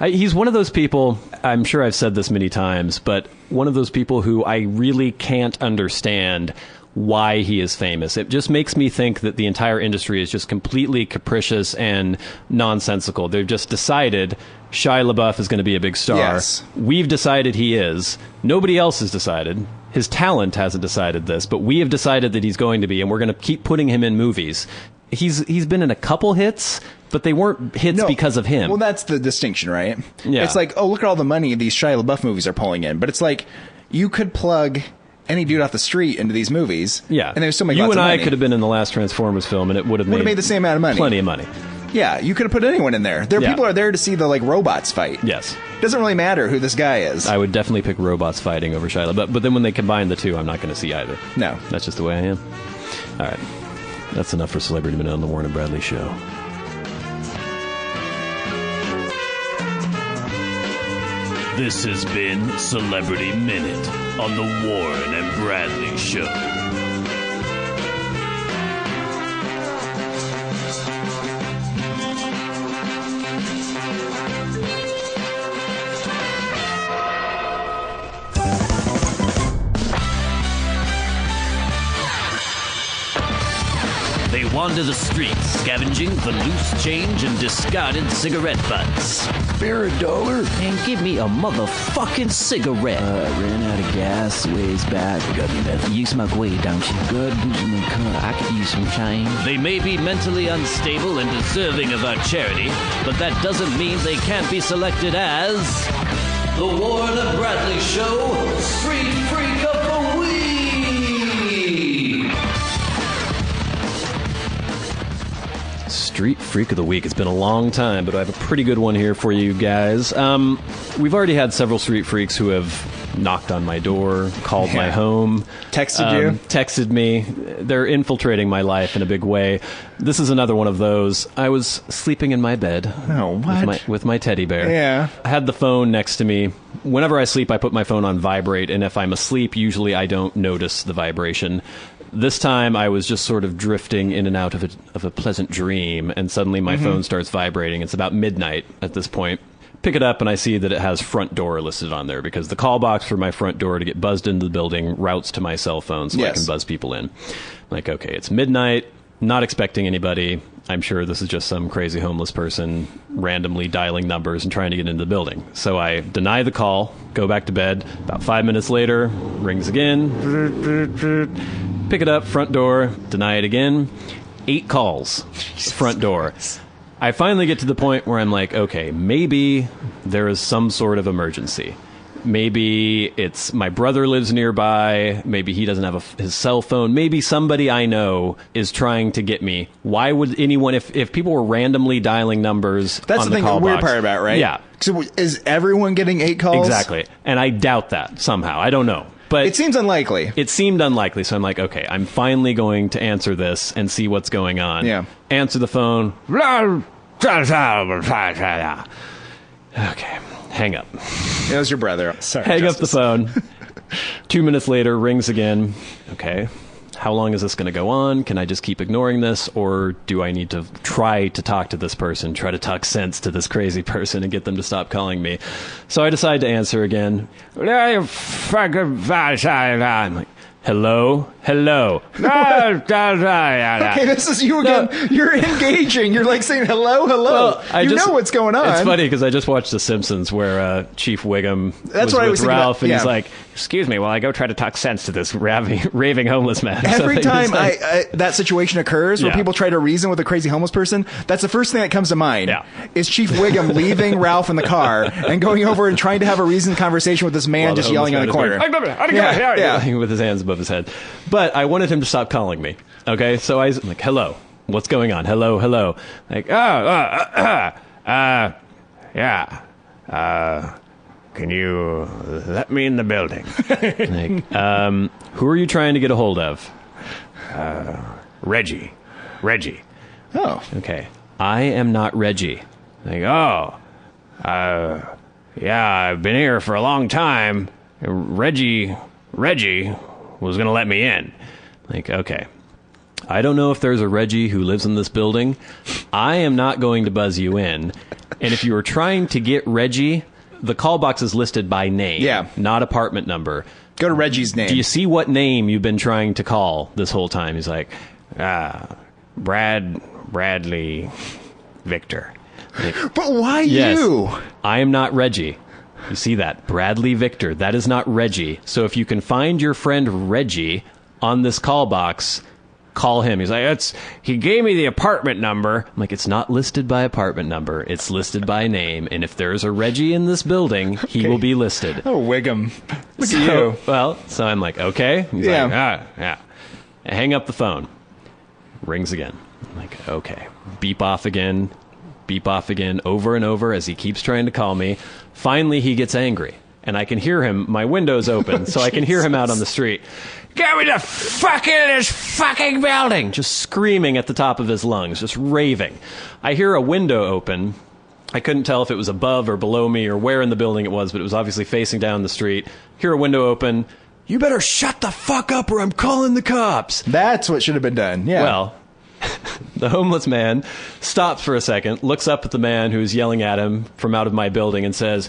He's one of those people, I'm sure I've said this many times, but one of those people who I really can't understand why he is famous. It just makes me think that the entire industry is just completely capricious and nonsensical. They've just decided Shia LaBeouf is going to be a big star. Yes. We've decided he is. Nobody else has decided. His talent hasn't decided this, but we have decided that he's going to be, and we're going to keep putting him in movies. He's been in a couple hits, but they weren't hits because of him. Well, that's the distinction, right? Yeah. It's like, oh, look at all the money these Shia LaBeouf movies are pulling in. But it's like, you could plug any dude off the street into these movies. Yeah. And they would still make you lots and of I money. could have been in the last Transformers film, and it would have made the same amount of money. Plenty of money. Yeah, you could have put anyone in there. People are there to see the robots fight. Yes. It doesn't really matter who this guy is. I would definitely pick robots fighting over Shia LaBeouf, but then when they combine the two, I'm not going to see either. No. That's just the way I am. All right. That's enough for Celebrity Minute on the Warren and Bradley Show. This has been Celebrity Minute on the Warren and Bradley Show. They wander the streets, scavenging for loose change and discarded cigarette butts. Spare $1 and give me a motherfucking cigarette. Ran out of gas ways back. Got me meth. You smoke weed, don't you? Good. I could use some change. They may be mentally unstable and deserving of our charity, but that doesn't mean they can't be selected as the Warren and Bradley Show Street Freak of the Week. Street Freak of the Week. It's been a long time, but I have a pretty good one here for you guys. We've already had several street freaks who have knocked on my door, called my home, texted me. They're infiltrating my life in a big way. This is another one of those. I was sleeping in my bed with my teddy bear. Yeah. I had the phone next to me. Whenever I sleep, I put my phone on vibrate, and if I'm asleep, usually I don't notice the vibration. This time, I was just sort of drifting in and out of a pleasant dream, and suddenly my phone starts vibrating. It's about midnight at this point. Pick it up, and I see that it has front door listed on there, because the call box for my front door to get buzzed into the building routes to my cell phone so I can buzz people in. I'm like, okay, it's midnight, not expecting anybody. I'm sure this is just some crazy homeless person randomly dialing numbers and trying to get into the building. So I deny the call, go back to bed. About 5 minutes later, rings again. Pick it up, front door, deny it again. 8 calls, front door. I finally get to the point where I'm like, okay, maybe there is some sort of emergency. Maybe it's my brother lives nearby. Maybe he doesn't have his cell phone. Maybe somebody I know is trying to get me. Why would anyone, if people were randomly dialing numbers That's on the thing, call the weird box, part about it, right? Yeah. So is everyone getting 8 calls? Exactly. And I doubt that somehow. I don't know. But it seems unlikely. It seemed unlikely, so I'm like, okay, I'm finally going to answer this and see what's going on. Yeah. Answer the phone. Okay. Hang up. It was your brother. Sorry. Hang up the phone. 2 minutes later, rings again. Okay. How long is this going to go on? Can I just keep ignoring this? Or do I need to try to talk to this person, try to talk sense to this crazy person and get them to stop calling me? So I decide to answer again. I'm like, hello? Hello. Okay, this is you again. No. You're engaging. You're like saying hello, hello. Well, you know what's going on. It's funny because I just watched The Simpsons where Chief Wiggum was with Ralph, and he's like, excuse me while I go try to talk sense to this raving homeless man. Every time that situation occurs where people try to reason with a crazy homeless person, that's the first thing that comes to mind. Yeah. Is Chief Wiggum leaving Ralph in the car and going over and trying to have a reasoned conversation with this man just yelling on the corner. With his hands above his head. But I wanted him to stop calling me. Okay, so I was like, hello, what's going on? Hello. Like, can you let me in the building? Like, who are you trying to get a hold of? Reggie. Oh. Okay. I am not Reggie. Like, I've been here for a long time. Reggie was going to let me in. Like, okay. I don't know if there's a Reggie who lives in this building. I am not going to buzz you in. And if you were trying to get Reggie, the call box is listed by name, not apartment number. Go to Reggie's name. Do you see what name you've been trying to call this whole time? He's like, Bradley Victor. Like, but why yes, you? I am not Reggie. You see that? Bradley Victor. That is not Reggie. So if you can find your friend Reggie on this call box, call him. He's like, he gave me the apartment number. I'm like, it's not listed by apartment number. It's listed by name. And if there's a Reggie in this building, he will be listed. Oh, Wiggum. Look at you. Well, so I'm like, okay. He's like, yeah. I hang up the phone. Rings again. I'm like, okay. Beep off again, over and over as he keeps trying to call me. Finally, he gets angry. And I can hear him. My window's open, so I can hear him out on the street. Get me the fuck in this fucking building! Just screaming at the top of his lungs, just raving. I hear a window open. I couldn't tell if it was above or below me or where in the building it was, but it was obviously facing down the street. Hear a window open. You better shut the fuck up or I'm calling the cops. That's what should have been done, yeah. Well, the homeless man stops for a second, looks up at the man who's yelling at him from out of my building and says,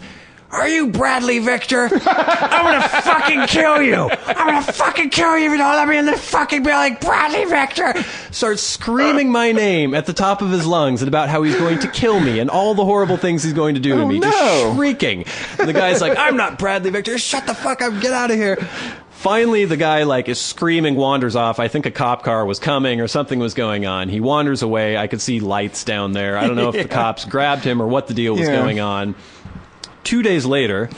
"Are you Bradley Victor? I'm gonna fucking kill you! I'm gonna fucking kill you if you don't let me in the fucking building! Bradley Victor!" Starts screaming my name at the top of his lungs and about how he's going to kill me and all the horrible things he's going to do to me. No. Just shrieking. And the guy's like, "I'm not Bradley Victor. Shut the fuck up. Get out of here." Finally, the guy is screaming, wanders off. I think a cop car was coming or something was going on. He wanders away. I could see lights down there. I don't know if the cops grabbed him or what the deal was going on. 2 days later,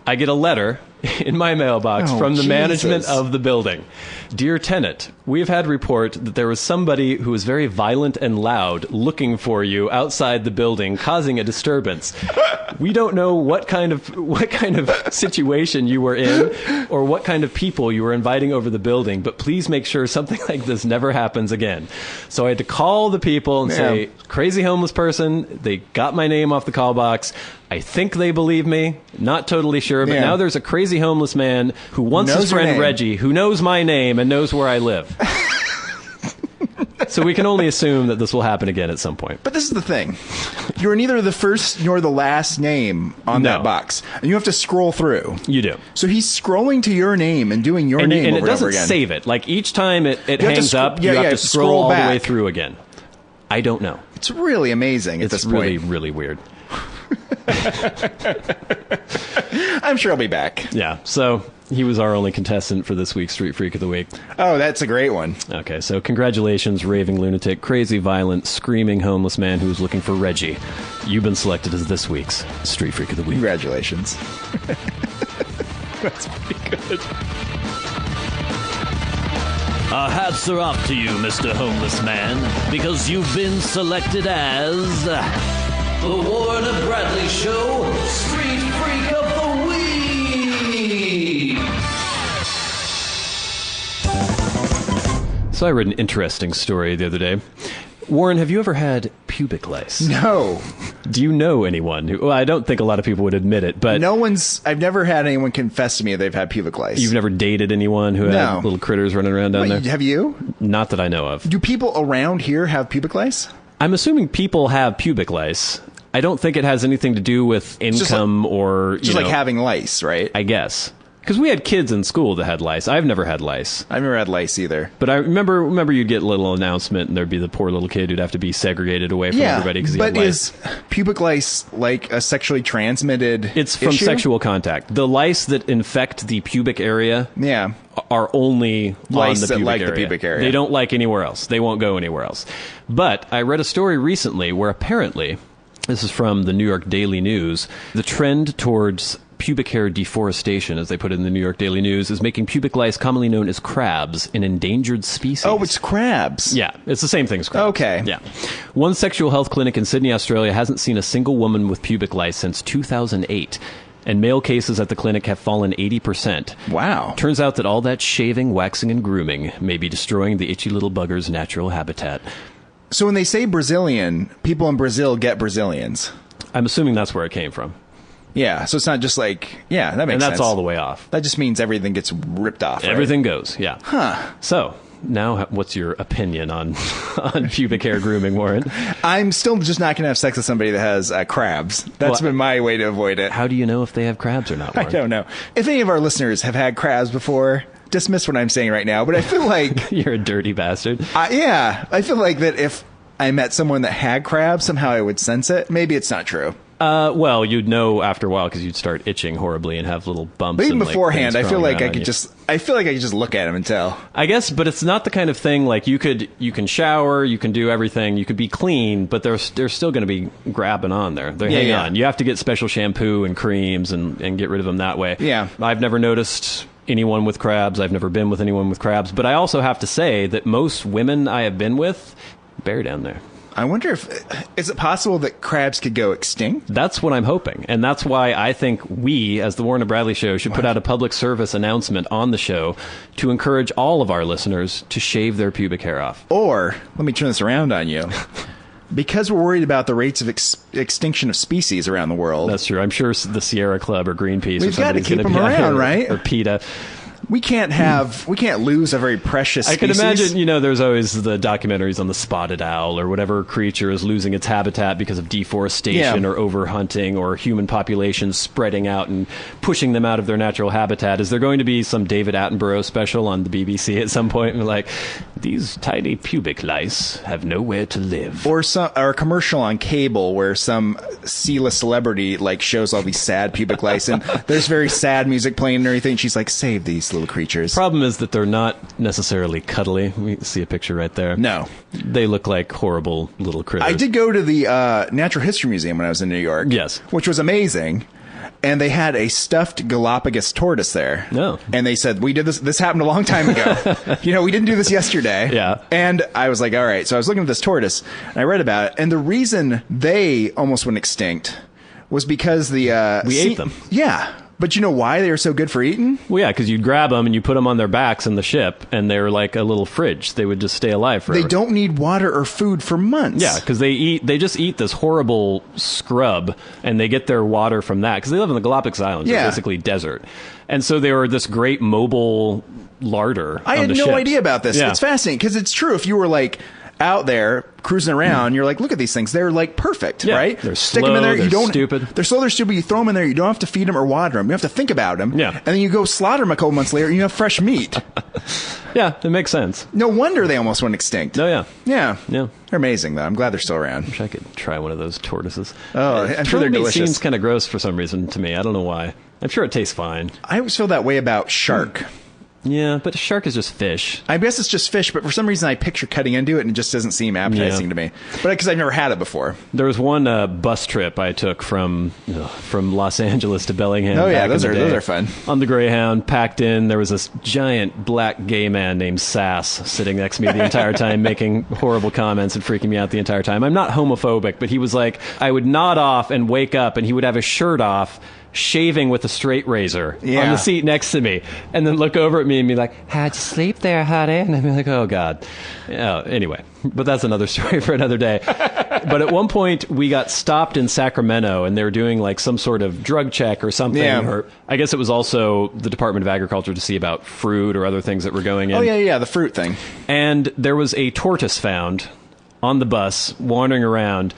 I get a letter in my mailbox from the management of the building. Dear tenant, we have had report that there was somebody who was very violent and loud looking for you outside the building, causing a disturbance. We don't know what kind of situation you were in or what kind of people you were inviting over the building, but please make sure something like this never happens again. So I had to call the people and say, crazy homeless person. They got my name off the call box. I think they believe me. Not totally sure, but now there's a crazy homeless man who wants his friend Reggie, who knows my name and knows where I live. So we can only assume that this will happen again at some point. But this is the thing. You're neither the first nor the last name on that box. And you have to scroll through. You do. So he's scrolling to your name and doing your name and over it doesn't again. save it. Like each time it hangs up, you have to scroll all back. the way through again. I don't know. It's really amazing at this point. It's really, really weird. I'm sure I'll be back. Yeah, so he was our only contestant for this week's Street Freak of the Week. Oh, that's a great one. Okay, so congratulations, raving lunatic, crazy, violent, screaming homeless man who was looking for Reggie. You've been selected as this week's Street Freak of the Week. Congratulations. That's pretty good. Our hats are off to you, Mr. Homeless Man, because you've been selected as the Warren and Bradley Show Street Freak of the Week. So I read an interesting story the other day. Warren, have you ever had pubic lice? No. Do you know anyone who... Well, I don't think a lot of people would admit it, but... I've never had anyone confess to me they've had pubic lice. You've never dated anyone who had little critters running around down there? Have you? Not that I know of. Do people around here have pubic lice? I'm assuming people have pubic lice. I don't think it has anything to do with income or... Just like having lice, right? I guess. Because we had kids in school that had lice. I've never had lice. I've never had lice either. But I remember you'd get a little announcement and there'd be the poor little kid who'd have to be segregated away from everybody because he had lice. But is pubic lice like a sexually transmitted It's from issue? sexual contact. The lice that infect the pubic area are only lice on the that pubic like area. the pubic area. They don't like anywhere else. They won't go anywhere else. But I read a story recently where apparently, this is from the New York Daily News, the trend towards pubic hair deforestation, as they put it in the New York Daily News, is making pubic lice, commonly known as crabs, an endangered species. Oh, it's crabs. Yeah, it's the same thing as crabs. Okay. Yeah. One sexual health clinic in Sydney, Australia hasn't seen a single woman with pubic lice since 2008. And male cases at the clinic have fallen 80%. Wow. Turns out that all that shaving, waxing, and grooming may be destroying the itchy little bugger's natural habitat. So when they say Brazilian, people in Brazil get Brazilians. I'm assuming that's where it came from. Yeah, so it's not just like, that makes sense. And that's all the way off. That just means everything gets ripped off, right? Everything goes, yeah. Huh. So, now what's your opinion on pubic hair grooming, Warren? I'm still just not going to have sex with somebody that has crabs. That's been my way to avoid it. How do you know if they have crabs or not, Warren? I don't know. If any of our listeners have had crabs before, dismiss what I'm saying right now, but I feel like... You're a dirty bastard. Yeah, I feel like that if I met someone that had crabs, somehow I would sense it. Maybe it's not true. Well, you'd know after a while because you'd start itching horribly and have little bumps. But even and, beforehand, I feel like I could just look at him and tell. I guess, but it's not the kind of thing like you can shower, you can do everything, you could be clean, but they're still going to be grabbing on there. They hang on. You have to get special shampoo and creams and get rid of them that way. Yeah. I've never noticed anyone with crabs. I've never been with anyone with crabs, but I also have to say that most women I have been with, bear down there. I wonder is it possible that crabs could go extinct? That's what I'm hoping. And that's why I think we, as the Warren and Bradley Show, should put out a public service announcement on the show to encourage all of our listeners to shave their pubic hair off. Or, let me turn this around on you. Because we're worried about the rates of extinction of species around the world. That's true. I'm sure the Sierra Club or Greenpeace We've got to keep them around, right? Or PETA. We can't lose a very precious species. I can imagine, there's always the documentaries on the spotted owl or whatever creature is losing its habitat because of deforestation or overhunting or human populations spreading out and pushing them out of their natural habitat. Is there going to be some David Attenborough special on the BBC at some point? And like, these tiny pubic lice have nowhere to live. Or a commercial on cable where some C-list celebrity shows all these sad pubic lice and there's very sad music playing and everything. She's like, save these little creatures. Problem is that they're not necessarily cuddly. We see a picture right there. No. They look like horrible little critters. I did go to the Natural History Museum when I was in New York. Yes. Which was amazing. And they had a stuffed Galapagos tortoise there. No. And they said, we did this. This happened a long time ago. We didn't do this yesterday. Yeah. And I was like, all right. So I was looking at this tortoise and I read about it. And the reason they almost went extinct was because we ate them. Yeah. But you know why they were so good for eating? Well, yeah, because you'd grab them and you put them on their backs in the ship, and they're like a little fridge. They would just stay alive forever. They don't need water or food for months. Yeah, because they just eat this horrible scrub, and they get their water from that. Because they live in the Galapagos Islands. Yeah. They're basically desert. And so they were this great mobile larder. I had no idea about this. Yeah. It's fascinating, because it's true. If you were out there cruising around, you're like, look at these things. They're perfect, right? They're Stick slow, them in there. They're you don't, stupid. They're slow, they're stupid. You throw them in there. You don't have to feed them or water them. You have to think about them. Yeah. And then you go slaughter them a couple months later and you have fresh meat. Yeah, it makes sense. No wonder they almost went extinct. Oh, yeah. Yeah. Yeah. They're amazing, though. I'm glad they're still around. I wish I could try one of those tortoises. Oh, I'm sure they're delicious. It seems kind of gross for some reason to me. I don't know why. I'm sure it tastes fine. I always feel that way about shark. Yeah, but a shark is just fish. I guess it's just fish, but for some reason I picture cutting into it and it just doesn't seem appetizing to me. But because I've never had it before. There was one bus trip I took from Los Angeles to Bellingham. Oh yeah, those are fun. On the Greyhound, packed in, there was this giant black gay man named Sass sitting next to me the entire time, making horrible comments and freaking me out the entire time. I'm not homophobic, but he was like, I would nod off and wake up and he would have his shirt off, shaving with a straight razor on the seat next to me, and then look over at me and be like, how'd you sleep there, honey? And I'd be like, oh God. Anyway, but that's another story for another day. But at one point we got stopped in Sacramento and they were doing some sort of drug check or something. Yeah. Or I guess it was also the Department of Agriculture to see about fruit or other things that were going in. Oh yeah, the fruit thing. And there was a tortoise found on the bus wandering around.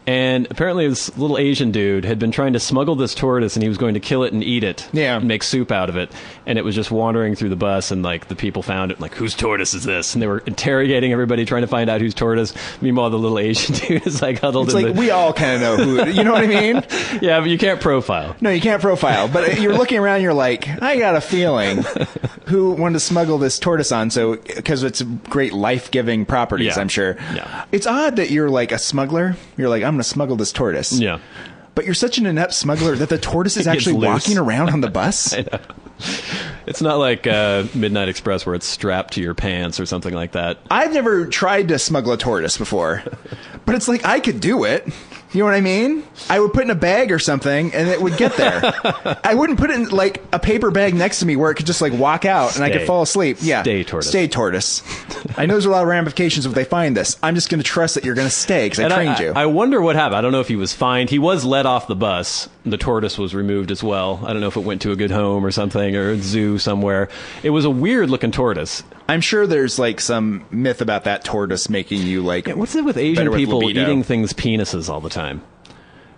And apparently this little Asian dude had been trying to smuggle this tortoise and he was going to kill it and eat it. Yeah. And make soup out of it. And it was just wandering through the bus and the people found it and whose tortoise is this? And they were interrogating everybody trying to find out whose tortoise. Meanwhile, the little Asian dude is huddled it's in we all kind of know who, you know what I mean? Yeah, but you can't profile. No, you can't profile. But you're looking around, you're like, I got a feeling who wanted to smuggle this tortoise on, because it's great life-giving properties, I'm sure. Yeah. It's odd that you're a smuggler. You're like, I'm going to smuggle this tortoise. Yeah. But you're such an inept smuggler that the tortoise is actually walking around on the bus. I know. It's not like Midnight Express where it's strapped to your pants or something like that. I've never tried to smuggle a tortoise before, but it's I could do it. You know what I mean? I would put it in a bag or something, and it would get there. I wouldn't put it in a paper bag next to me where it could just walk out and I could fall asleep. Yeah, stay tortoise. Stay tortoise. I know there's a lot of ramifications if they find this. I'm just going to trust that you're going to stay because I trained you. I wonder what happened. I don't know if he was fined. He was let off the bus. The tortoise was removed as well. I don't know if it went to a good home or something or a zoo somewhere. It was a weird looking tortoise. I'm sure there's like some myth about that tortoise making you like. Yeah, what's it with Asian people eating things penises all the time?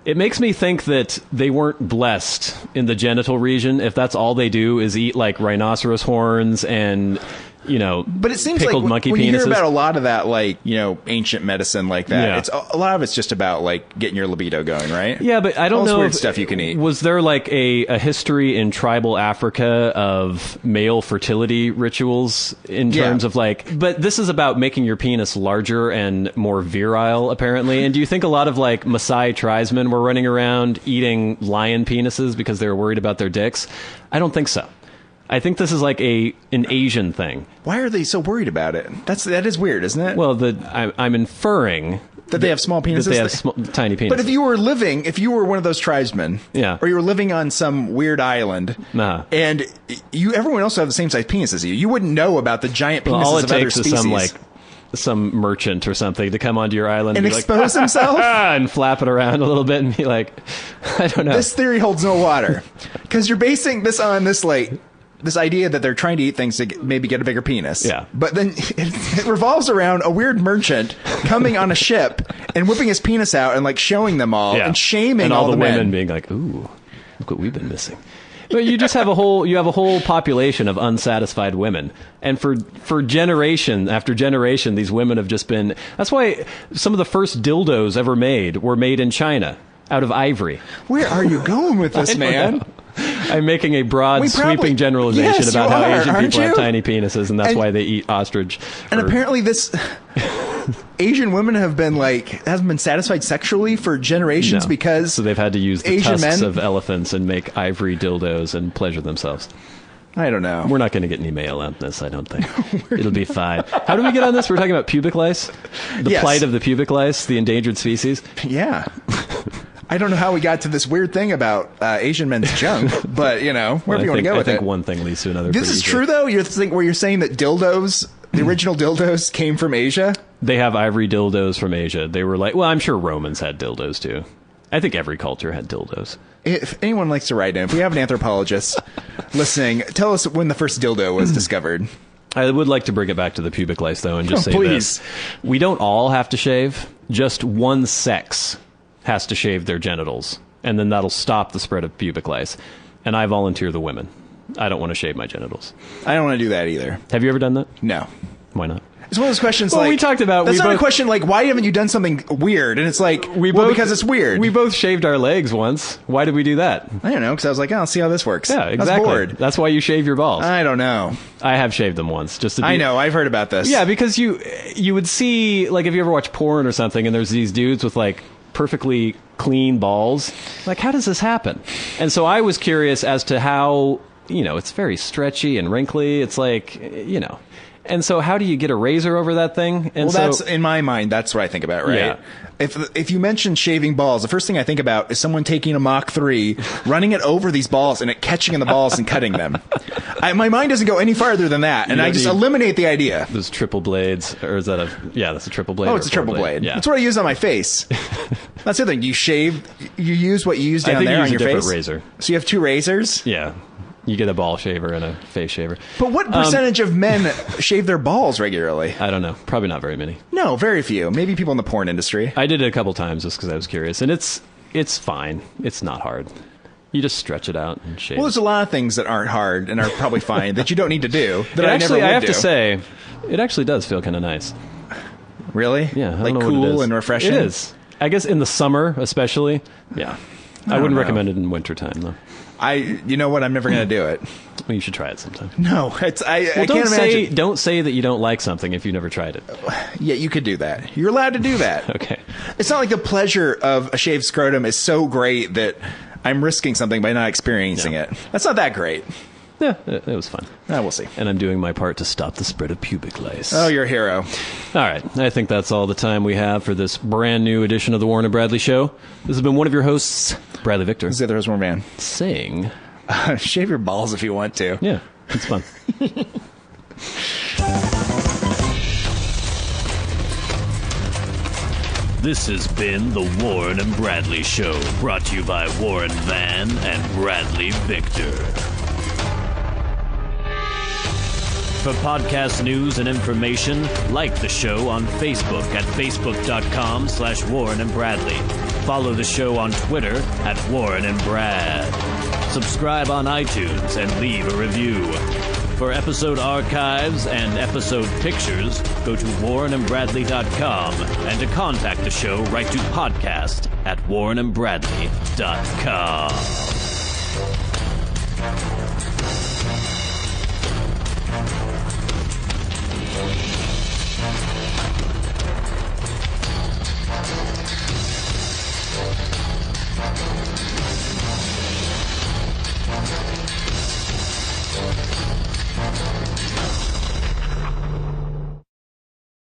It makes me think that they weren't blessed in the genital region if that's all they do is eat like rhinoceros horns and, you know, but it seems pickled like monkey when penises. you hear about a lot of that, like, you know, ancient medicine like that, it's a lot of it's just about like getting your libido going, right? Yeah, but I don't know weird stuff you can eat. Was there like a history in tribal Africa of male fertility rituals in terms of like, but this is about making your penis larger and more virile apparently. And do you think a lot of like Maasai tribesmen were running around eating lion penises because they were worried about their dicks? I don't think so. I think this is like an Asian thing. Why are they so worried about it? That is weird, isn't it? Well, I'm inferring that they have small penises. That they have tiny penises. But if you were one of those tribesmen, or you were living on some weird island, and everyone else would have the same size penis as you wouldn't know about the giant penises of other species. All it takes is some merchant or something to come onto your island and expose himself and flap it around a little bit and be like, I don't know. This theory holds no water because you're basing this on this idea that they're trying to eat things to maybe get a bigger penis. Yeah. But then it revolves around a weird merchant coming on a ship and whipping his penis out and like showing them all and shaming and all the women men being like, ooh, look what we've been missing. But you just have a whole population of unsatisfied women. And for generation after generation, these women have just been, that's why some of the first dildos ever made were made in China out of ivory. Where are you going with this, man? I'm making a broad, sweeping generalization about how Asian people have tiny penises, and that's why they eat ostrich. And apparently this Asian women haven't been satisfied sexually for generations because so they've had to use the Asian tusks men of elephants and make ivory dildos and pleasure themselves. I don't know. We're not going to get any mail on this, I don't think. It'll be fine. How do we get on this? We're talking about pubic lice? The plight of the pubic lice, the endangered species? Yeah. I don't know how we got to this weird thing about Asian men's junk, but, you know, wherever you want to go with it. I think one thing leads to another. This is true, though? Where you're saying that dildos, the original dildos, came from Asia? They have ivory dildos from Asia. They were like, well, I'm sure Romans had dildos, too. I think every culture had dildos. If anyone likes to write in, if we have an anthropologist listening, tell us when the first dildo was discovered. I would like to bring it back to the pubic lice, though, and just say this. We don't all have to shave. Just one sex has to shave their genitals, and then that'll stop the spread of pubic lice. And I volunteer the women. I don't want to shave my genitals. I don't want to do that either. Have you ever done that? No. Why not? It's one of those questions we talked about... That's not a question like, why haven't you done something weird? And it's like, because it's weird. We both shaved our legs once. Why did we do that? I don't know, because I was like, I'll see how this works. Yeah, exactly. I was bored. That's why you shave your balls. I don't know. I have shaved them once. I know, I've heard about this. Yeah, because you would see, like, if you ever watch porn or something, and there's these dudes with, like, perfectly clean balls. Like, how does this happen? And so I was curious as to how, it's very stretchy and wrinkly. It's like, And so how do you get a razor over that thing? And that's, in my mind, that's what I think about, right? Yeah. If you mention shaving balls, the first thing I think about is someone taking a Mach 3, running it over these balls, and it catching in the balls and cutting them. My mind doesn't go any farther than that, and I just eliminate the idea. Those triple blades, or is that that's a triple blade. Oh, it's a triple blade. Yeah. That's what I use on my face. That's the thing. You use what you use down there on your face. I think you use a different razor. So you have two razors? Yeah. You get a ball shaver and a face shaver. But what percentage of men shave their balls regularly? I don't know. Probably not very many. No, very few. Maybe people in the porn industry. I did it a couple times just because I was curious. And it's fine. It's not hard. You just stretch it out and shave. Well, there's a lot of things that aren't hard and are probably fine that you don't need to do. That I have to say, it actually does feel kind of nice. Really? Yeah. I like don't know cool what it is. And refreshing? It is. I guess in the summer, especially. Yeah. I wouldn't recommend it in wintertime, though. You know what? I'm never going to do it. Well, you should try it sometime. No, I can't imagine. Don't say that you don't like something if you've never tried it. Yeah, you could do that. You're allowed to do that. Okay. It's not like the pleasure of a shaved scrotum is so great that I'm risking something by not experiencing it. That's not that great. Yeah, it was fun. We'll see. And I'm doing my part to stop the spread of pubic lice. Oh, you're a hero. All right. I think that's all the time we have for this brand new edition of the Warren and Bradley Show. This has been one of your hosts, Bradley Victor. This is the other host, Warren Van. Saying... shave your balls if you want to. Yeah, it's fun. This has been the Warren and Bradley Show, brought to you by Warren Van and Bradley Victor. For podcast news and information, like the show on Facebook at facebook.com/Warren and Bradley. Follow the show on Twitter at Warren and Brad. Subscribe on iTunes and leave a review. For episode archives and episode pictures, go to warrenandbradley.com, and to contact the show, write to podcast at warrenandbradley.com.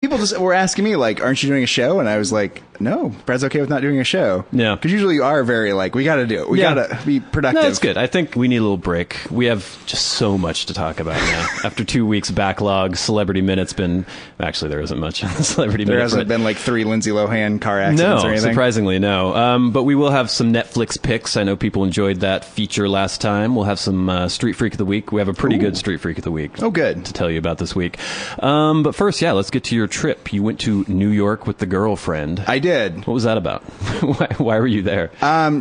People just were asking me, like, aren't you doing a show? And I was like, no, Brad's okay with not doing a show. Yeah. Because usually you are very, like, we got to do it. We got to be productive. No, that's good. I think we need a little break. We have just so much to talk about now. After 2 weeks backlog, Celebrity Minute's been... Actually, there isn't much on Celebrity Minute. There hasn't been, like, 3 Lindsay Lohan car accidents or anything? Surprisingly, no. But we will have some Netflix picks. I know people enjoyed that feature last time. We'll have some Street Freak of the Week. We have a pretty good Street Freak of the Week. Oh, good. To tell you about this week. But first, let's get to your trip. You went to New York with the girlfriend. I did. What was that about? Why were you there?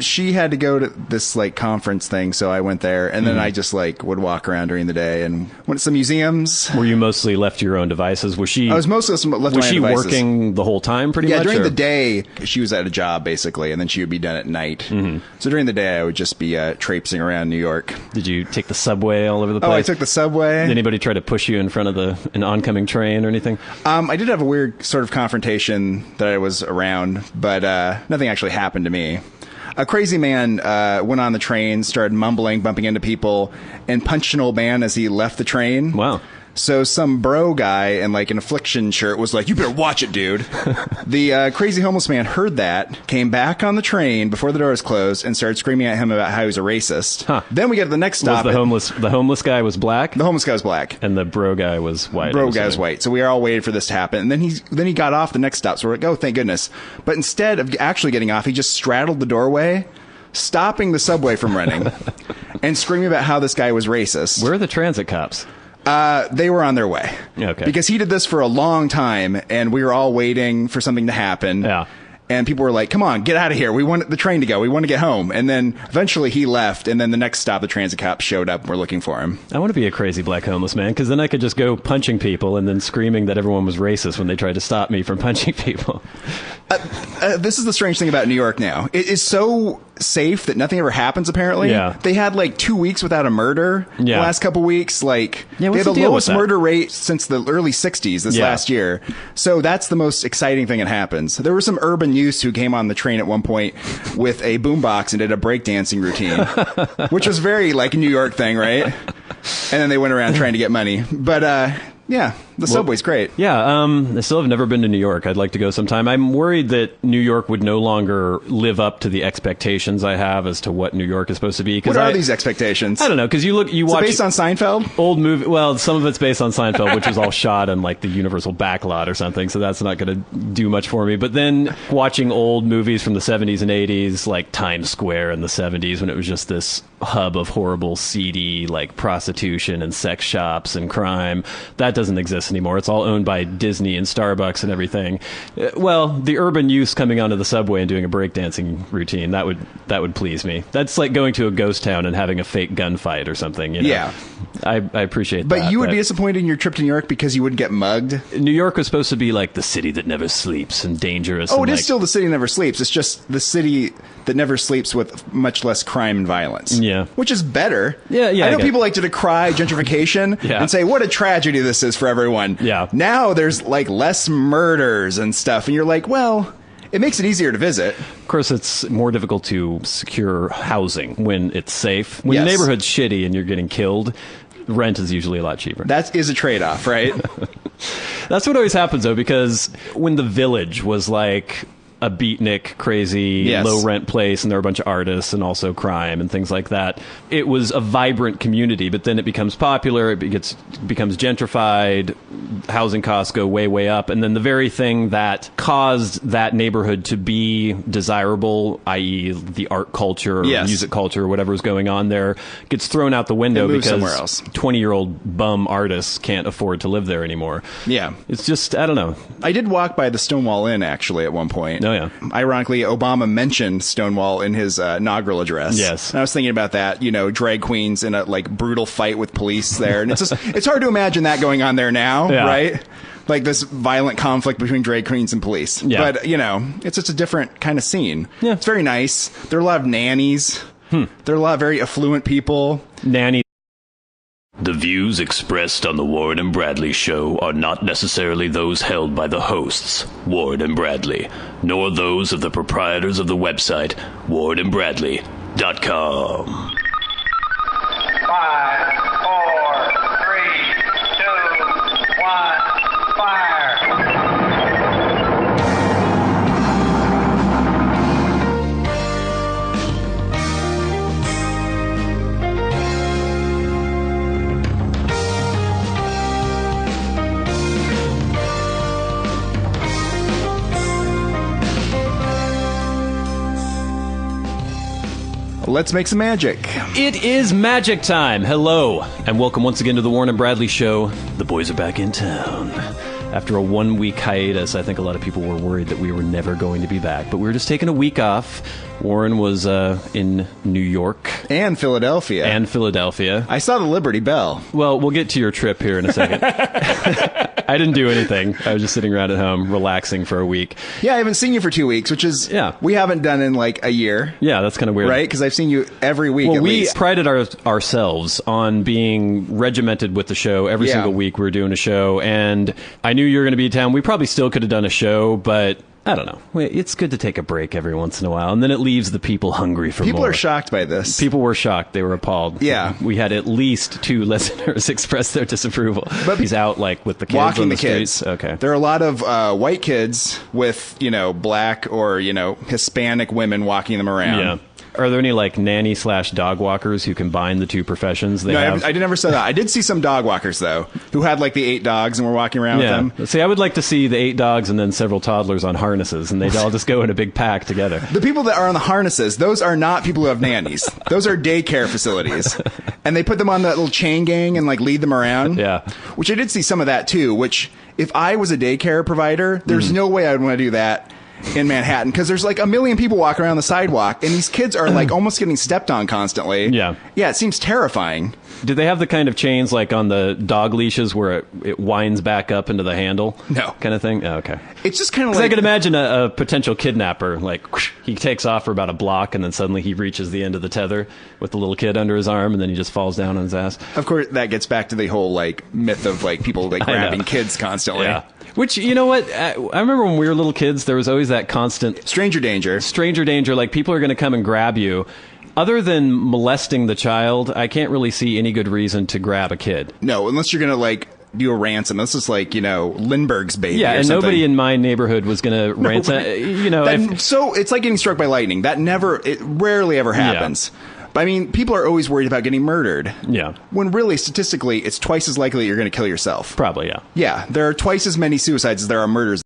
She had to go to this, like, conference thing, so I went there, and then I just, like, would walk around during the day and went to some museums. Were you mostly left to your own devices? Was she? I was mostly left to my own devices. Was she working the whole time, pretty much? Yeah, during the day, she was at a job, basically, and then she would be done at night. Mm-hmm. So during the day, I would just be traipsing around New York. Did you take the subway all over the place? Oh, I took the subway. Did anybody try to push you in front of an oncoming train or anything? I did have a weird sort of confrontation that I was around, but nothing actually happened to me. A crazy man went on the train, started mumbling, bumping into people, and punched an old man as he left the train. Wow. So some bro guy in, like, an Affliction shirt was like, you better watch it, dude. The crazy homeless man heard that, came back on the train before the doors closed, and started screaming at him about how he was a racist. Huh. Then we get to the next stop. Was the homeless guy was black? The homeless guy was black. And the bro guy was white. Bro guy was white. So we all waited for this to happen. And then he got off the next stop. So we're like, oh, thank goodness. But instead of actually getting off, he just straddled the doorway, stopping the subway from running, and screaming about how this guy was racist. Where are the transit cops? They were on their way. Okay. Because he did this for a long time, and we were all waiting for something to happen. Yeah. And people were like, come on, get out of here. We want the train to go. We want to get home. And then eventually he left, and then the next stop, the transit cops showed up and were looking for him. I want to be a crazy black homeless man, because then I could just go punching people and then screaming that everyone was racist when they tried to stop me from punching people. This is the strange thing about New York now. It is so safe that nothing ever happens, apparently. Yeah. They had, like, 2 weeks without a murder the last couple weeks. Like, they had the lowest murder rate since the early 60s this last year. So that's the most exciting thing that happens. There were some urban youths who came on the train at one point with a boombox and did a breakdancing routine, which was very, like, a New York thing, right? And then they went around trying to get money. But, yeah, the subway's great. Yeah, I still have never been to New York. I'd like to go sometime. I'm worried that New York would no longer live up to the expectations I have as to what New York is supposed to be. What are these expectations? I don't know, because you watch... Is it based on Seinfeld? Old movie. Well, some of it's based on Seinfeld, which was all shot on, like, the Universal backlot or something, so that's not going to do much for me. But then watching old movies from the 70s and 80s, like Times Square in the 70s, when it was just this hub of horrible, seedy, like, prostitution and sex shops and crime, that doesn't exist anymore. It's all owned by Disney and Starbucks and everything. Well, the urban youth coming onto the subway and doing a breakdancing routine, that would please me. That's like going to a ghost town and having a fake gunfight or something. You know? Yeah. I appreciate that. But you would be disappointed in your trip to New York because you wouldn't get mugged? New York was supposed to be like the city that never sleeps and dangerous. Oh, it is still the city that never sleeps. It's just the city that never sleeps with much less crime and violence. Yeah. Which is better. Yeah. I know people like to decry gentrification and say, what a tragedy this is for everyone. Yeah. Now there's, like, less murders and stuff, and you're like, well... It makes it easier to visit. Of course, it's more difficult to secure housing when it's safe. When the neighborhood's shitty and you're getting killed, rent is usually a lot cheaper. That is a trade-off, right? That's what always happens, though, because when The Village was like a beatnik, crazy, low-rent place, and there are a bunch of artists and also crime and things like that. It was a vibrant community, but then it becomes popular, it becomes gentrified, housing costs go way, way up, and then the very thing that caused that neighborhood to be desirable, i.e. the art culture or music culture or whatever is going on there, gets thrown out the window because 20-year-old bum artists can't afford to live there anymore. Yeah. It's just, I don't know. I did walk by the Stonewall Inn, actually, at one point. Oh, yeah. Ironically, Obama mentioned Stonewall in his inaugural address. Yes. And I was thinking about that, you know, drag queens in a, like, brutal fight with police there. And it's just, it's hard to imagine that going on there now, right? Like this violent conflict between drag queens and police. Yeah. But, you know, it's just a different kind of scene. Yeah. It's very nice. There are a lot of nannies. There are a lot of very affluent people. Nannies. The views expressed on the Warren and Bradley show are not necessarily those held by the hosts, Warren and Bradley, nor those of the proprietors of the website, warrenandbradley.com. 5, 4, 3, 2, 1, fire! Let's make some magic. It is magic time. Hello, and welcome once again to the Warren and Bradley Show. The boys are back in town. After a 1-week hiatus, I think a lot of people were worried that we were never going to be back, but we were just taking a week off. Warren was in New York. And Philadelphia. I saw the Liberty Bell. Well, we'll get to your trip here in a second. I didn't do anything. I was just sitting around at home, relaxing for a week. Yeah, I haven't seen you for 2 weeks, which is, we haven't done in like a year. Yeah, that's kind of weird. Right? Because I've seen you every week at least. We prided ourselves on being regimented with the show. Every single week we were doing a show, and I knew you were going to be in town. We probably still could have done a show, but I don't know. It's good to take a break every once in a while, and then it leaves the people hungry for more. People are shocked by this. People were shocked. They were appalled. Yeah. We had at least 2 listeners express their disapproval. But he's out, like, with the kids walking on the kids. Streets. Okay. There are a lot of white kids with, you know, black or, you know, Hispanic women walking them around. Yeah. Are there any, like, nanny/dog walkers who combine the 2 professions? I never saw that. I did see some dog walkers, though, who had, like, the 8 dogs and were walking around with them. See, I would like to see the 8 dogs and then several toddlers on harnesses, and they'd all just go in a big pack together. The people that are on the harnesses, those are not people who have nannies. Those are daycare facilities. And they put them on that little chain gang and, like, lead them around. Yeah. Which I did see some of that, too, which, if I was a daycare provider, there's no way I would want to do that in Manhattan, because there's like a million people walking around the sidewalk, and these kids are like almost getting stepped on constantly. Yeah, it seems terrifying. Do they have the kind of chains like on the dog leashes where it winds back up into the handle? No. Kind of thing? Oh, okay. It's just kind of like... I could imagine a potential kidnapper, like, whoosh, he takes off for about a block, and then suddenly he reaches the end of the tether with the little kid under his arm, and then he just falls down on his ass. Of course, that gets back to the whole, like, myth of, like, people, like, grabbing kids constantly. Yeah. Which, you know what? I remember when we were little kids, there was always that constant... Stranger danger. Stranger danger, like, people are going to come and grab you. Other than molesting the child, I can't really see any good reason to grab a kid. No, unless you're going to, like, do a ransom. This is like, you know, Lindbergh's baby. Yeah, and something. Nobody in my neighborhood was going to ransom. You know, so it's like getting struck by lightning. It rarely ever happens. Yeah. But I mean, people are always worried about getting murdered. Yeah. When really, statistically, it's twice as likely that you're going to kill yourself. Probably, yeah. Yeah, there are twice as many suicides as there are murders.